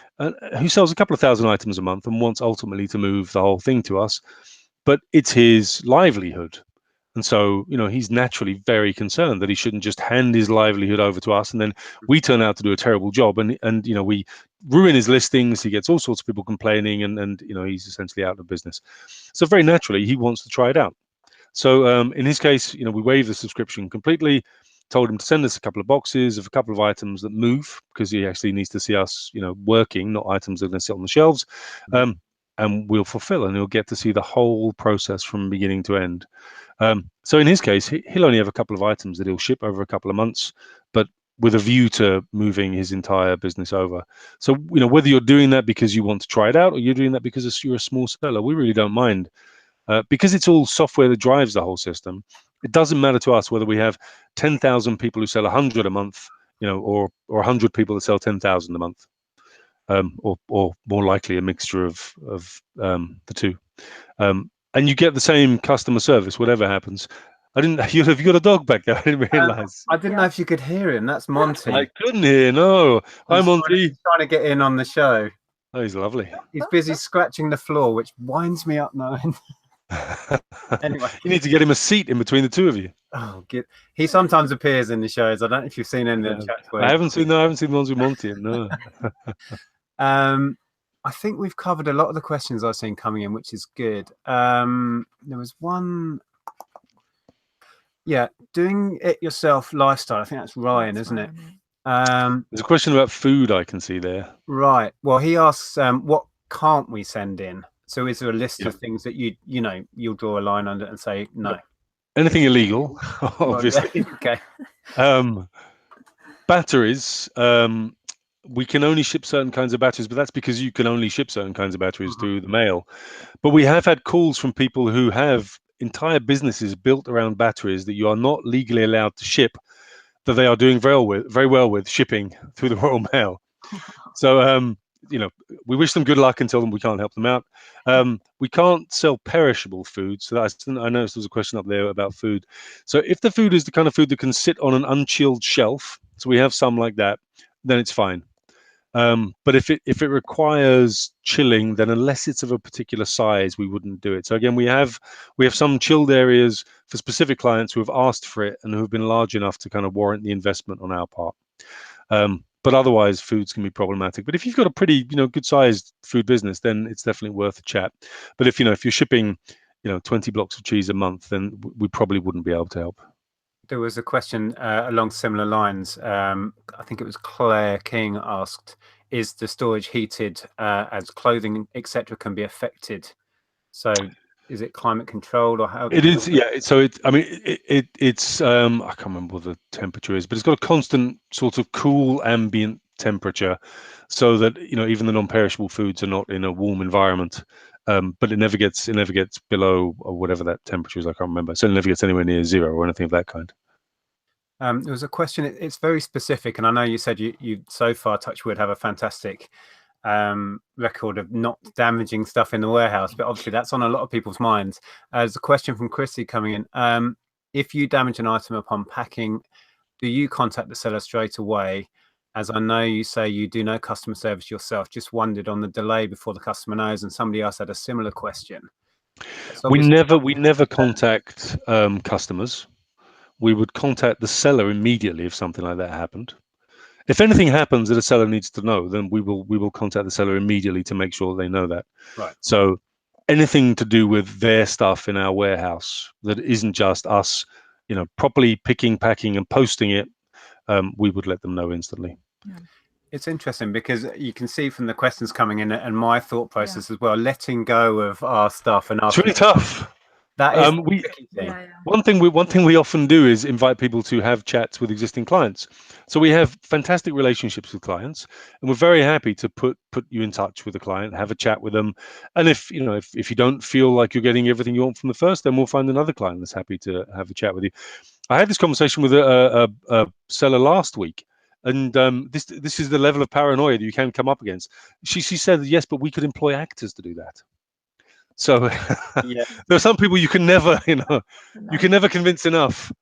S3: who sells a couple of thousand items a month and wants ultimately to move the whole thing to us, but it's his livelihood. And so, he's naturally very concerned that he shouldn't just hand his livelihood over to us and then we turn out to do a terrible job and we ruin his listings. He gets all sorts of people complaining and he's essentially out of business. So very naturally, he wants to try it out. So in his case, we waived the subscription completely, told him to send us a couple of boxes of a couple of items that move because he actually needs to see us, working, not items that are going to sit on the shelves. And we'll fulfill and he'll get to see the whole process from beginning to end. So in his case, he'll only have a couple of items that he'll ship over a couple of months, but with a view to moving his entire business over. So, whether you're doing that because you want to try it out or you're doing that because you're a small seller, we really don't mind. Because it's all software that drives the whole system. It doesn't matter to us whether we have 10,000 people who sell 100 a month, or 100 people that sell 10,000 a month. Or more likely a mixture of the two. And you get the same customer service, whatever happens. Have you got a dog back there? I didn't realize.
S1: I didn't know if you could hear him. That's Monty.
S3: I couldn't hear. No. Hi, Monty.
S1: He's trying to get in on the show.
S3: Oh, he's lovely.
S1: He's busy scratching the floor, which winds me up now. Anyway,
S3: you need to get him a seat in between the two of you.
S1: Oh, good. He sometimes appears in the shows. I don't know if you've seen any of the chats.
S3: I haven't seen the ones with Monty. No.
S1: I think we've covered a lot of the questions I've seen coming in, which is good. There was one. Yeah, doing it yourself lifestyle. I think that's Ryan, isn't it?
S3: There's a question about food I can see there.
S1: Right. Well, he asks, what can't we send in? So is there a list of things that you'll draw a line under and say no?
S3: Anything illegal, obviously.
S1: Okay.
S3: Batteries. We can only ship certain kinds of batteries, but that's because you can only ship certain kinds of batteries through the mail. But we have had calls from people who have entire businesses built around batteries that you are not legally allowed to ship, that they are doing very well with shipping through the Royal Mail. So, we wish them good luck and tell them we can't help them out. We can't sell perishable food. So I noticed there was a question up there about food. So if the food is the kind of food that can sit on an unchilled shelf, so we have some like that, then it's fine. But if it requires chilling, then unless it's of a particular size, we wouldn't do it. So again, we have some chilled areas for specific clients who have asked for it and who have been large enough to kind of warrant the investment on our part. But otherwise, foods can be problematic. But if you've got a pretty, good sized food business, then it's definitely worth a chat. But if you're shipping, 20 blocks of cheese a month, then we probably wouldn't be able to help.
S1: There was a question along similar lines. I think it was Claire King asked, is the storage heated as clothing, etc., can be affected? So is it climate controlled or how?
S3: It is, yeah. So it's I can't remember what the temperature is, but it's got a constant sort of cool ambient temperature, so that even the non-perishable foods are not in a warm environment. But it never gets below or whatever that temperature is. I can't remember. So it never gets anywhere near 0 or anything of that kind.
S1: There was a question. It's very specific, and I know you said you so far, touch wood, have a fantastic record of not damaging stuff in the warehouse, but obviously that's on a lot of people's minds. There's a question from Chrissy coming in. If you damage an item upon packing, do you contact the seller straight away? As I know you say you do no customer service yourself, just wondered on the delay before the customer knows, and somebody else had a similar question.
S3: We never contact customers. We would contact the seller immediately if something like that happened. If anything happens that a seller needs to know, then we will contact the seller immediately to make sure they know that.
S1: Right.
S3: So anything to do with their stuff in our warehouse that isn't just us, properly picking, packing, and posting it, we would let them know instantly.
S2: Yeah.
S1: It's interesting because you can see from the questions coming in and my thought process as well, letting go of our stuff and our.
S3: It's really tough.
S1: That is the tricky thing.
S3: One thing we often do is invite people to have chats with existing clients. So we have fantastic relationships with clients, and we're very happy to put you in touch with a client, have a chat with them. And if you don't feel like you're getting everything you want from the first, then we'll find another client that's happy to have a chat with you. I had this conversation with a seller last week, And this is the level of paranoia that you can come up against. She said, yes, but we could employ actors to do that. So
S1: Yeah.
S3: there are some people you can never, you
S2: No.
S3: can never convince enough.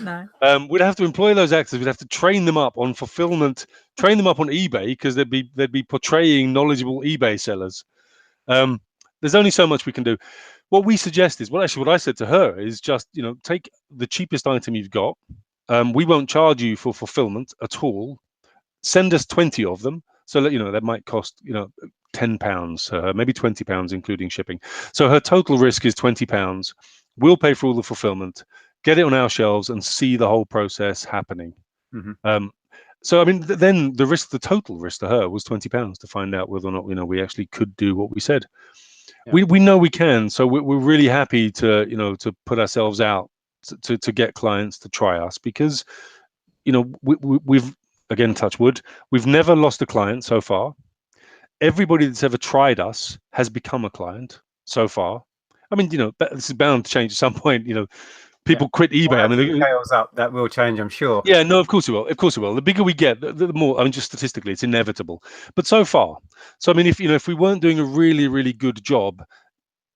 S2: No.
S3: We'd have to employ those actors. We'd have to train them up on fulfillment, train them up on eBay, because they'd be portraying knowledgeable eBay sellers. There's only so much we can do. What we suggest is, what I said to her is just, take the cheapest item you've got. We won't charge you for fulfillment at all. Send us 20 of them. So that might cost, £10, maybe £20, including shipping. So her total risk is £20. We'll pay for all the fulfillment, get it on our shelves, and see the whole process happening.
S1: Mm-hmm.
S3: So I mean, then the total risk to her was £20 to find out whether or not we actually could do what we said. Yeah. We know we can, so we're really happy to to put ourselves out to get clients to try us, because we've, again, touch wood, we've never lost a client so far. Everybody that's ever tried us has become a client so far. I mean, this is bound to change at some point. People quit eBay.
S1: Well,
S3: I mean,
S1: it scales up. That will change, I'm sure.
S3: Yeah, no, of course it will. Of course it will. The bigger we get, the more. I mean, just statistically, it's inevitable. But so far, I mean, if we weren't doing a really, really good job,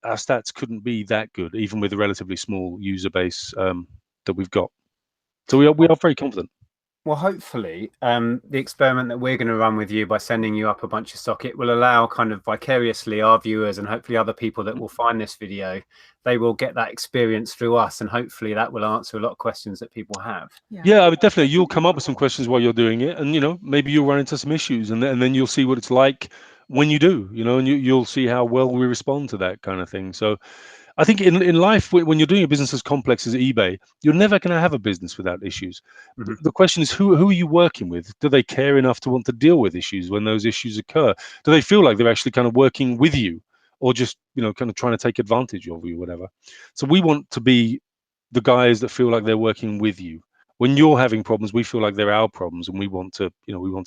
S3: our stats couldn't be that good, even with a relatively small user base that we've got. So we are very confident.
S1: Well, hopefully, the experiment that we're going to run with you by sending you up a bunch of stock, it will allow kind of vicariously our viewers and hopefully other people that will find this video, they will get that experience through us, and hopefully that will answer a lot of questions that people have.
S3: Yeah, I mean, definitely, you'll come up with some questions while you're doing it, and maybe you'll run into some issues, and then you'll see what it's like when you do, and you'll see how well we respond to that kind of thing. So I think in life, when you're doing a business as complex as eBay, you're never going to have a business without issues. Mm-hmm. The question is, who are you working with? Do they care enough to want to deal with issues when those issues occur? Do they feel like they're actually kind of working with you, or just kind of trying to take advantage of you, whatever? So we want to be the guys that feel like they're working with you. When you're having problems, we feel like they're our problems, and we want to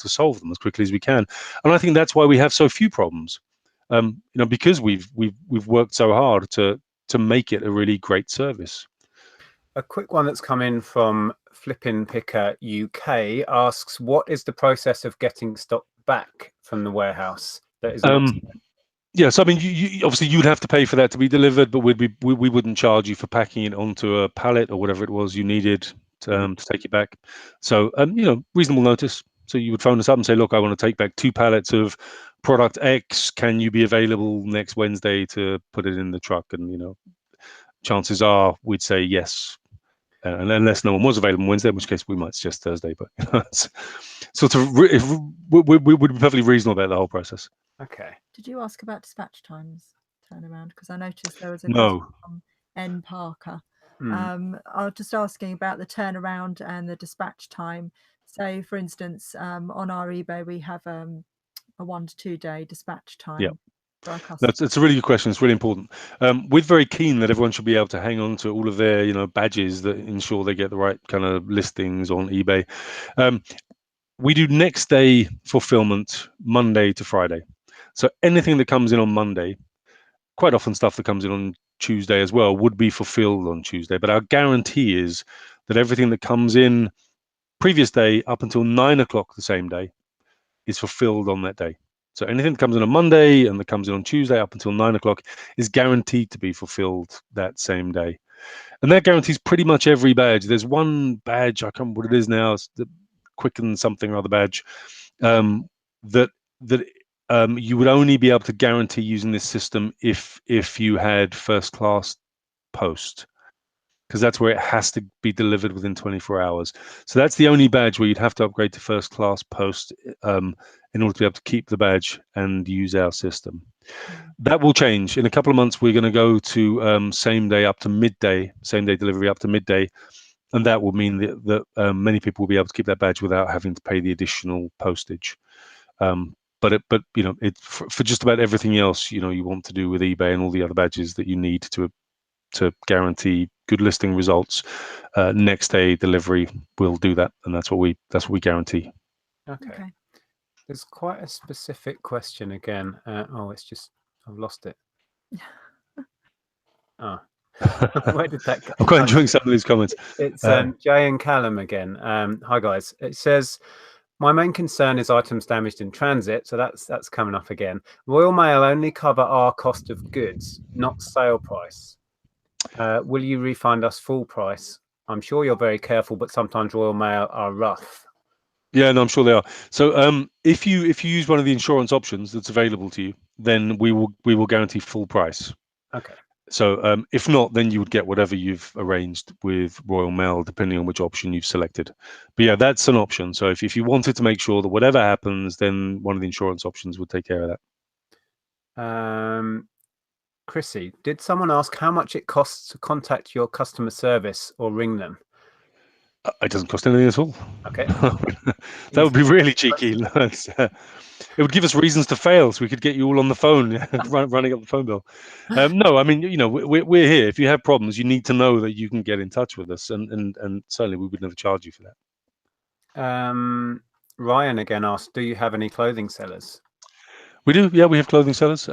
S3: solve them as quickly as we can. And I think that's why we have so few problems. Because we've worked so hard to make it a really great service.
S1: A quick one that's come in from Flippin' Picker UK asks, what is the process of getting stock back from the warehouse that is not
S3: Yeah, so I mean, you obviously you'd have to pay for that to be delivered, but we wouldn't charge you for packing it onto a pallet or whatever it was you needed to take it back. So reasonable notice. So you would phone us up and say, look, I want to take back 2 pallets of product X. Can you be available next Wednesday to put it in the truck? And chances are we'd say yes, and unless no one was available Wednesday, in which case we might suggest Thursday. But it's sort of we would be perfectly reasonable about the whole process.
S1: Okay.
S2: Did you ask about dispatch times turnaround? Because I noticed there was a
S3: question
S2: from N Parker. I was just asking about the turnaround and the dispatch time. So, for instance, on our eBay, we have a 1 to 2 day dispatch time.
S3: Yeah.
S2: For our customers.
S3: It's a really good question. It's really important. We're very keen that everyone should be able to hang on to all of their, badges that ensure they get the right kind of listings on eBay. We do next day fulfillment, Monday to Friday. So anything that comes in on Monday, quite often stuff that comes in on Tuesday as well, would be fulfilled on Tuesday. But our guarantee is that everything that comes in previous day up until 9 o'clock the same day is fulfilled on that day. So anything that comes in on Monday and that comes in on Tuesday up until 9 o'clock is guaranteed to be fulfilled that same day. And that guarantees pretty much every badge. There's one badge, I can't remember what it is now, it's the Quicken something or other badge, that you would only be able to guarantee using this system if you had first class post, because that's where it has to be delivered within 24 hours. So that's the only badge where you'd have to upgrade to first class post in order to be able to keep the badge and use our system. That will change. In a couple of months, we're going to go to same day delivery up to midday. And that will mean that many people will be able to keep that badge without having to pay the additional postage. But for just about everything else, you want to do with eBay and all the other badges that you need to guarantee good listing results, next day delivery will do that, and that's what we guarantee.
S1: Okay. There's quite a specific question again. It's just I've lost it. Where did that go?
S3: I'm quite enjoying some of these comments.
S1: It's Jay and Callum again. Hi guys. It says, My main concern is items damaged in transit, so that's coming up again. Royal Mail only cover our cost of goods, not sale price. Will you refund us full price? I'm sure you're very careful, but sometimes Royal Mail are rough.
S3: Yeah, no, I'm sure they are. So if you use one of the insurance options that's available to you, then we will guarantee full price.
S1: Okay.
S3: So if not, then you would get whatever you've arranged with Royal Mail, depending on which option you've selected. But yeah, that's an option. So if you wanted to make sure that whatever happens, then one of the insurance options would take care of
S1: that. Chrissy, did someone ask how much it costs to contact your customer service or ring them?
S3: It doesn't cost anything at all.
S1: Okay.
S3: That would be really cheeky. It would give us reasons to fail, so we could get you all on the phone, running up the phone bill. No, I mean, we're here. If you have problems, you need to know that you can get in touch with us, and certainly we would never charge you for
S1: that. Ryan again asked, do you have any clothing sellers?
S3: We do, yeah, we have clothing sellers.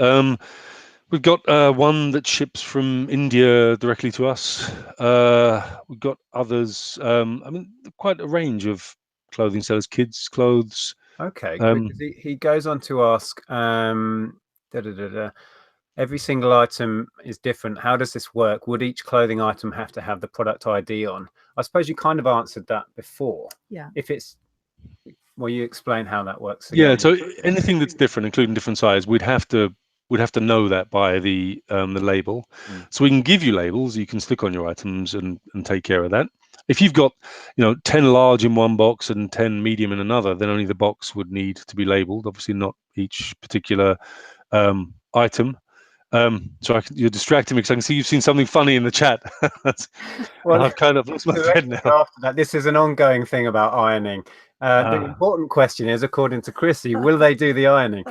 S3: We've got one that ships from India directly to us. We've got others. I mean, quite a range of clothing sellers, kids' clothes.
S1: Okay, because he goes on to ask, every single item is different. How does this work? Would each clothing item have to have the product ID on? I suppose you kind of answered that before.
S2: Yeah.
S1: If it's, well, you explain how that works
S3: again. Yeah, so
S1: again.
S3: anything that's different, including different size, we'd have to know that by the label. So we can give you labels you can stick on your items and take care of that. If you've got 10 large in one box and 10 medium in another, then only the box would need to be labeled, obviously not each particular item. So you're distracting me because I can see you've seen something funny in the chat. Well, I've kind of lost my thread now.
S1: After that, this is an ongoing thing about ironing. The important question is, according to Chrissy, will they do the ironing?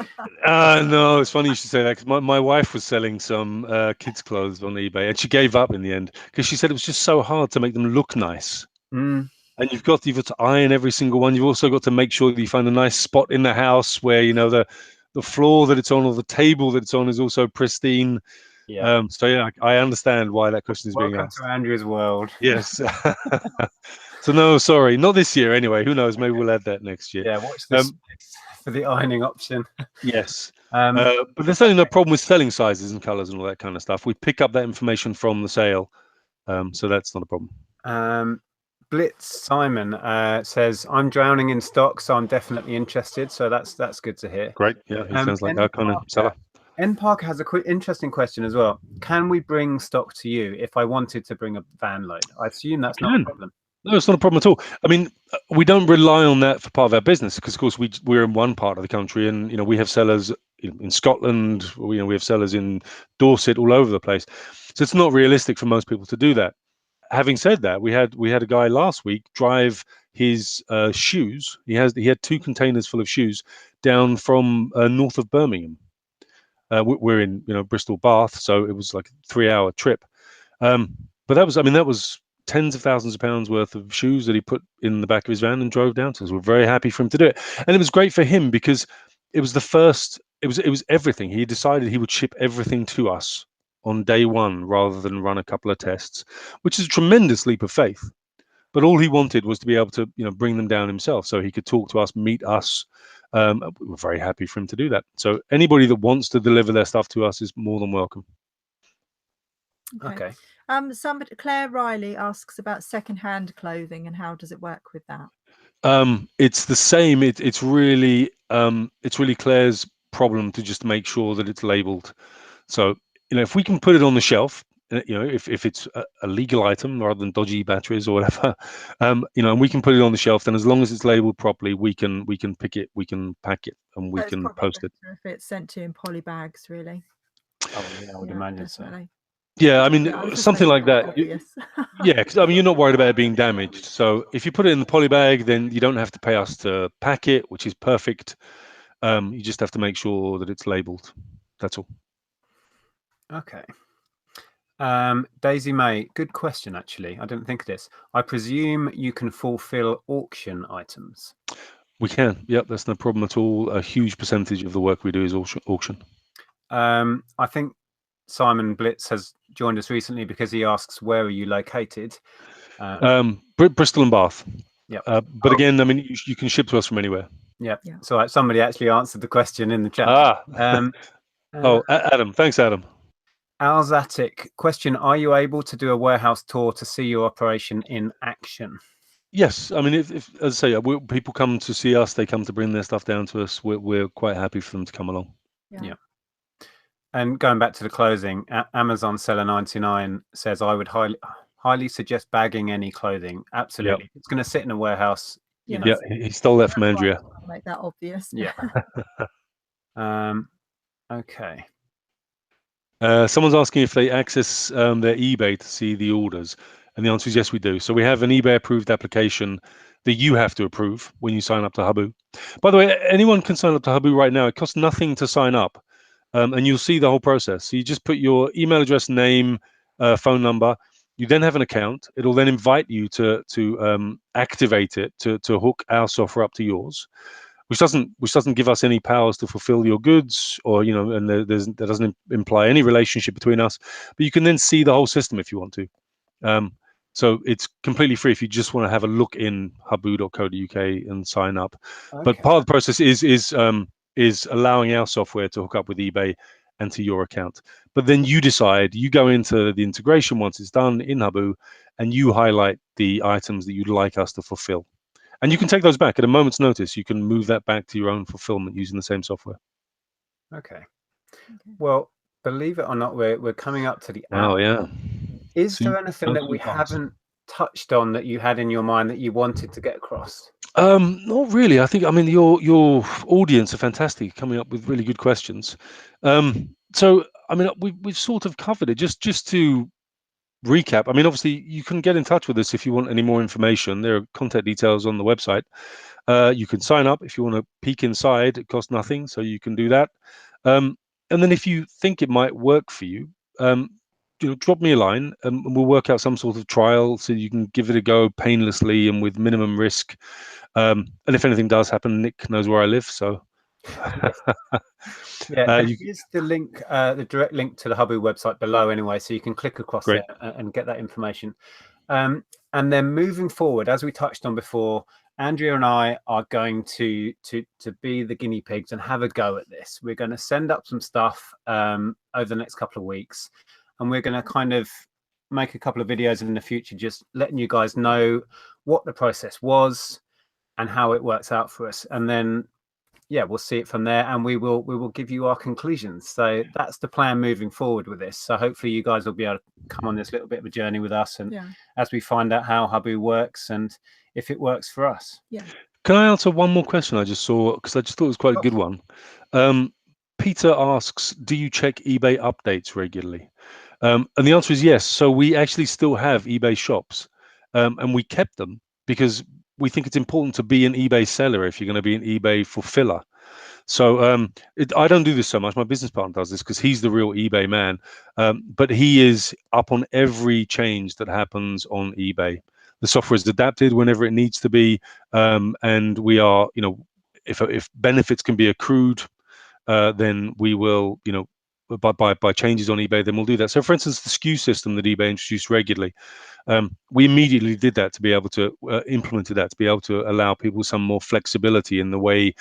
S3: No, it's funny you should say that, because my wife was selling some kids' clothes on eBay, and she gave up in the end because she said it was just so hard to make them look nice. And you've got to iron every single one. You've also got to make sure that you find a nice spot in the house where the floor that it's on or the table that it's on is also pristine.
S1: Yeah.
S3: So yeah, I understand why that question is being asked.
S1: Welcome to Andrew's world.
S3: Yes. So no, sorry, not this year anyway. Who knows? Maybe we'll add that next year.
S1: Yeah, watch this for the ironing option.
S3: Yes. But there's certainly no problem with selling sizes and colors and all that kind of stuff. We pick up that information from the sale. So that's not a problem.
S1: Blitz Simon says, I'm drowning in stock, so I'm definitely interested. So that's good to hear.
S3: Great. Yeah, he sounds like our kind of seller.
S1: N Parker has a interesting question as well. Can we bring stock to you if I wanted to bring a van load? I assume that's not a problem.
S3: No, it's not a problem at all. I mean, we don't rely on that for part of our business because, of course, we're in one part of the country, and we have sellers in Scotland. We have sellers in Dorset, all over the place. So it's not realistic for most people to do that. Having said that, we had a guy last week drive his shoes. He had 2 containers full of shoes down from north of Birmingham. We're in Bristol, Bath, so it was like a 3-hour trip. But that was tens of thousands of pounds worth of shoes that he put in the back of his van and drove down to us. We're very happy for him to do it, and it was great for him because it was the first. It was everything. He decided he would ship everything to us on day one rather than run a couple of tests, which is a tremendous leap of faith. But all he wanted was to be able to bring them down himself, so he could talk to us, meet us. We're very happy for him to do that. So anybody that wants to deliver their stuff to us is more than welcome.
S1: Okay.
S2: Claire Riley asks about second-hand clothing and how does it work with that?
S3: It's the same. It's really Claire's problem to just make sure that it's labeled. So if we can put it on the shelf, if it's a legal item rather than dodgy batteries or whatever, and we can put it on the shelf, then as long as it's labeled properly, we can pick it, we can pack it, and we can post it.
S2: If it's sent to in poly bags, really.
S1: Oh yeah, I would imagine
S2: definitely.
S1: so.
S3: Yeah, I mean, something like that. Yeah, because you're not worried about it being damaged. So if you put it in the poly bag, then you don't have to pay us to pack it, which is perfect. You just have to make sure that it's labeled. That's all.
S1: Okay. Daisy May, good question, actually. I didn't think of this. I presume you can fulfill auction items.
S3: We can. Yep, that's no problem at all. A huge percentage of the work we do is auction.
S1: I think Simon Blitz has joined us recently because he asks, where are you located?
S3: Bristol and Bath.
S1: Yep.
S3: But again, I mean, you can ship to us from anywhere.
S1: Yep.
S2: Yeah.
S1: So somebody actually answered the question in the chat.
S3: Adam. Thanks, Adam.
S1: Alzatic question: are you able to do a warehouse tour to see your operation in action?
S3: Yes, I mean, if as I say, people come to see us, they come to bring their stuff down to us. We're quite happy for them to come along.
S1: Yeah. And going back to the closing, Amazon seller 99 says, I would highly suggest bagging any clothing. Absolutely.
S3: Yep.
S1: It's going to sit in a warehouse. You know.
S3: Yeah, he stole that from Andrea.
S2: Make that obvious.
S1: Yeah. Okay.
S3: Someone's asking if they access their eBay to see the orders, and the answer is yes, we do. So we have an eBay approved application that you have to approve when you sign up to Huboo. By the way, anyone can sign up to Huboo right now. It costs nothing to sign up, and you'll see the whole process. So you just put your email address, name, phone number. You then have an account. It'll then invite you to activate it to hook our software up to yours, which doesn't give us any powers to fulfill your goods, or and that doesn't imply any relationship between us. But you can then see the whole system if you want to. So it's completely free if you just want to have a look in huboo.co.uk and sign up.
S1: Okay.
S3: But part of the process is allowing our software to hook up with eBay and to your account. But then you decide, you go into the integration once it's done in Huboo, and you highlight the items that you'd like us to fulfill. And you can take those back at a moment's notice. You can move that back to your own fulfillment using the same software.
S1: Okay. Well, believe it or not, we're coming up to the
S3: hour.
S1: hour.
S3: Yeah.
S1: Is there anything that we haven't touched on that you had in your mind that you wanted to get across?
S3: Not really. I mean, your audience are fantastic, coming up with really good questions. So I mean, we've sort of covered it. Just to recap, I mean, obviously you can get in touch with us if you want any more information. There are contact details on the website. You can sign up if you want to peek inside. It costs nothing, so you can do that. And then if you think it might work for you, drop me a line, and we'll work out some sort of trial so you can give it a go painlessly and with minimum risk. And if anything does happen, Nick knows where I live, so.
S1: Yeah, use the link, the direct link to the Huboo website below anyway, so you can click across there and get that information. And then moving forward, as we touched on before, Andrea and I are going to be the guinea pigs and have a go at this. We're going to send up some stuff over the next couple of weeks, and we're going to kind of make a couple of videos in the future, just letting you guys know what the process was and how it works out for us. And then, yeah, we'll see it from there, and we will give you our conclusions. So that's the plan moving forward with this. So hopefully you guys will be able to come on this little bit of a journey with us, and as we find out how Huboo works and if it works for us.
S2: Yeah.
S3: Can I answer one more question I just saw, because I just thought it was quite a good one. Peter asks, do you check eBay updates regularly? And the answer is yes. So we actually still have eBay shops, and we kept them because we think it's important to be an eBay seller if you're going to be an eBay fulfiller. So I don't do this so much. My business partner does this because he's the real eBay man. But he is up on every change that happens on eBay. The software is adapted whenever it needs to be, and we are, if benefits can be accrued, then we will, by changes on eBay, then we'll do that. So, for instance, the SKU system that eBay introduced regularly, we immediately did that to be able to implemented that to be able to allow people some more flexibility in the way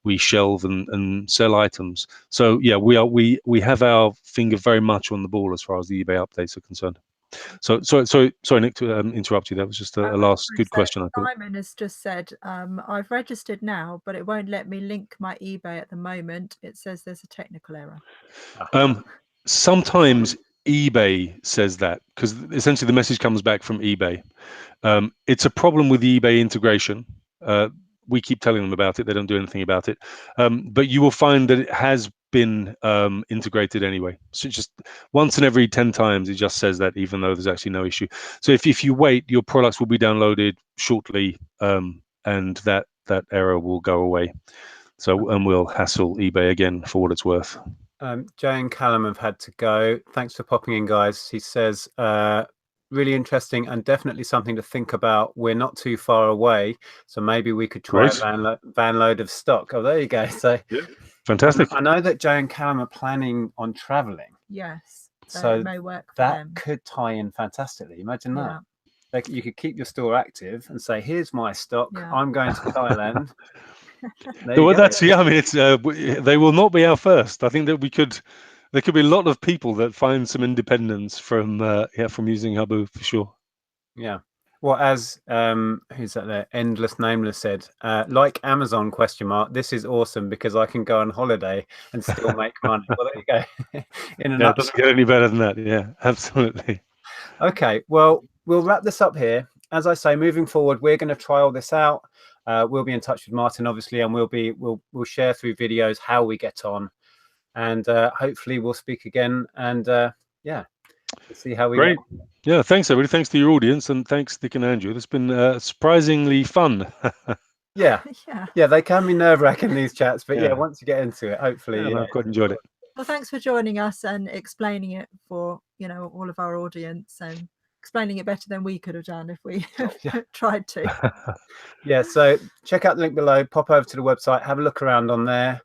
S3: we shelve and sell items. So yeah, we have our finger very much on the ball as far as the eBay updates are concerned. So sorry, Nick, to interrupt you. That was just a last good question, I thought.
S2: Simon has just said, I've registered now, but it won't let me link my eBay at the moment. It says there's a technical error.
S3: Sometimes eBay says that because essentially the message comes back from eBay. It's a problem with the eBay integration. We keep telling them about it. They don't do anything about it. But you will find that it has been integrated anyway. So just once in every 10 times, it just says that, even though there's actually no issue. So if you wait, your products will be downloaded shortly, and that error will go away. So, and we'll hassle eBay again for what it's worth.
S1: Jay and Callum have had to go. Thanks for popping in, guys. He says, really interesting and definitely something to think about. We're not too far away, so maybe we could try a van load of stock. Oh, there you go. So
S3: yeah, fantastic.
S1: I know that Jay and Callum are planning on traveling.
S2: Yes.
S1: So
S2: it may work for
S1: that
S2: them.
S1: could tie in fantastically. Imagine that. like you could keep your store active and say, here's my stock.
S2: Yeah.
S1: I'm going to Thailand. There you
S3: Well,
S1: go.
S3: that's I mean, it's they will not be our first. I think that there could be a lot of people that find some independence from from using Huboo for sure.
S1: Yeah. Well, as who's that there? Endless Nameless said, like Amazon ? This is awesome because I can go on holiday and still make money. Well, there you go. In a
S3: Yeah, it
S1: nutshell.
S3: doesn't get any better than that. Yeah, absolutely.
S1: Okay, well, we'll wrap this up here. As I say, moving forward, we're going to try all this out. We'll be in touch with Martin, obviously, and we'll share through videos how we get on, and hopefully we'll speak again. And yeah, we'll see how we
S3: Great.
S1: get on.
S3: Yeah, thanks everybody. Thanks to your audience, and thanks Nick and Andrew. It's been surprisingly fun.
S1: Yeah,
S2: Yeah.
S1: yeah, they can be nerve-wracking, these chats, but yeah,
S3: Yeah.
S1: once you get into it, hopefully,
S3: Yeah, I've quite enjoyed it.
S2: Well, thanks for joining us and explaining it for, you know, all of our audience, and explaining it better than we could have done if we
S1: Yeah.
S2: tried to.
S1: Yeah, so check out the link below, pop over to the website, have a look around on there,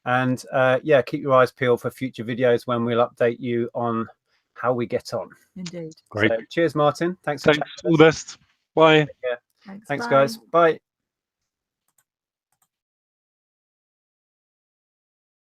S1: and yeah, keep your eyes peeled for future videos when we'll update you on how we get on.
S2: Indeed.
S3: Great.
S1: So, cheers, Martin. Thanks for
S3: Thanks. All the best. Bye.
S2: Thanks,
S1: Thanks,
S2: bye.
S1: guys. Bye.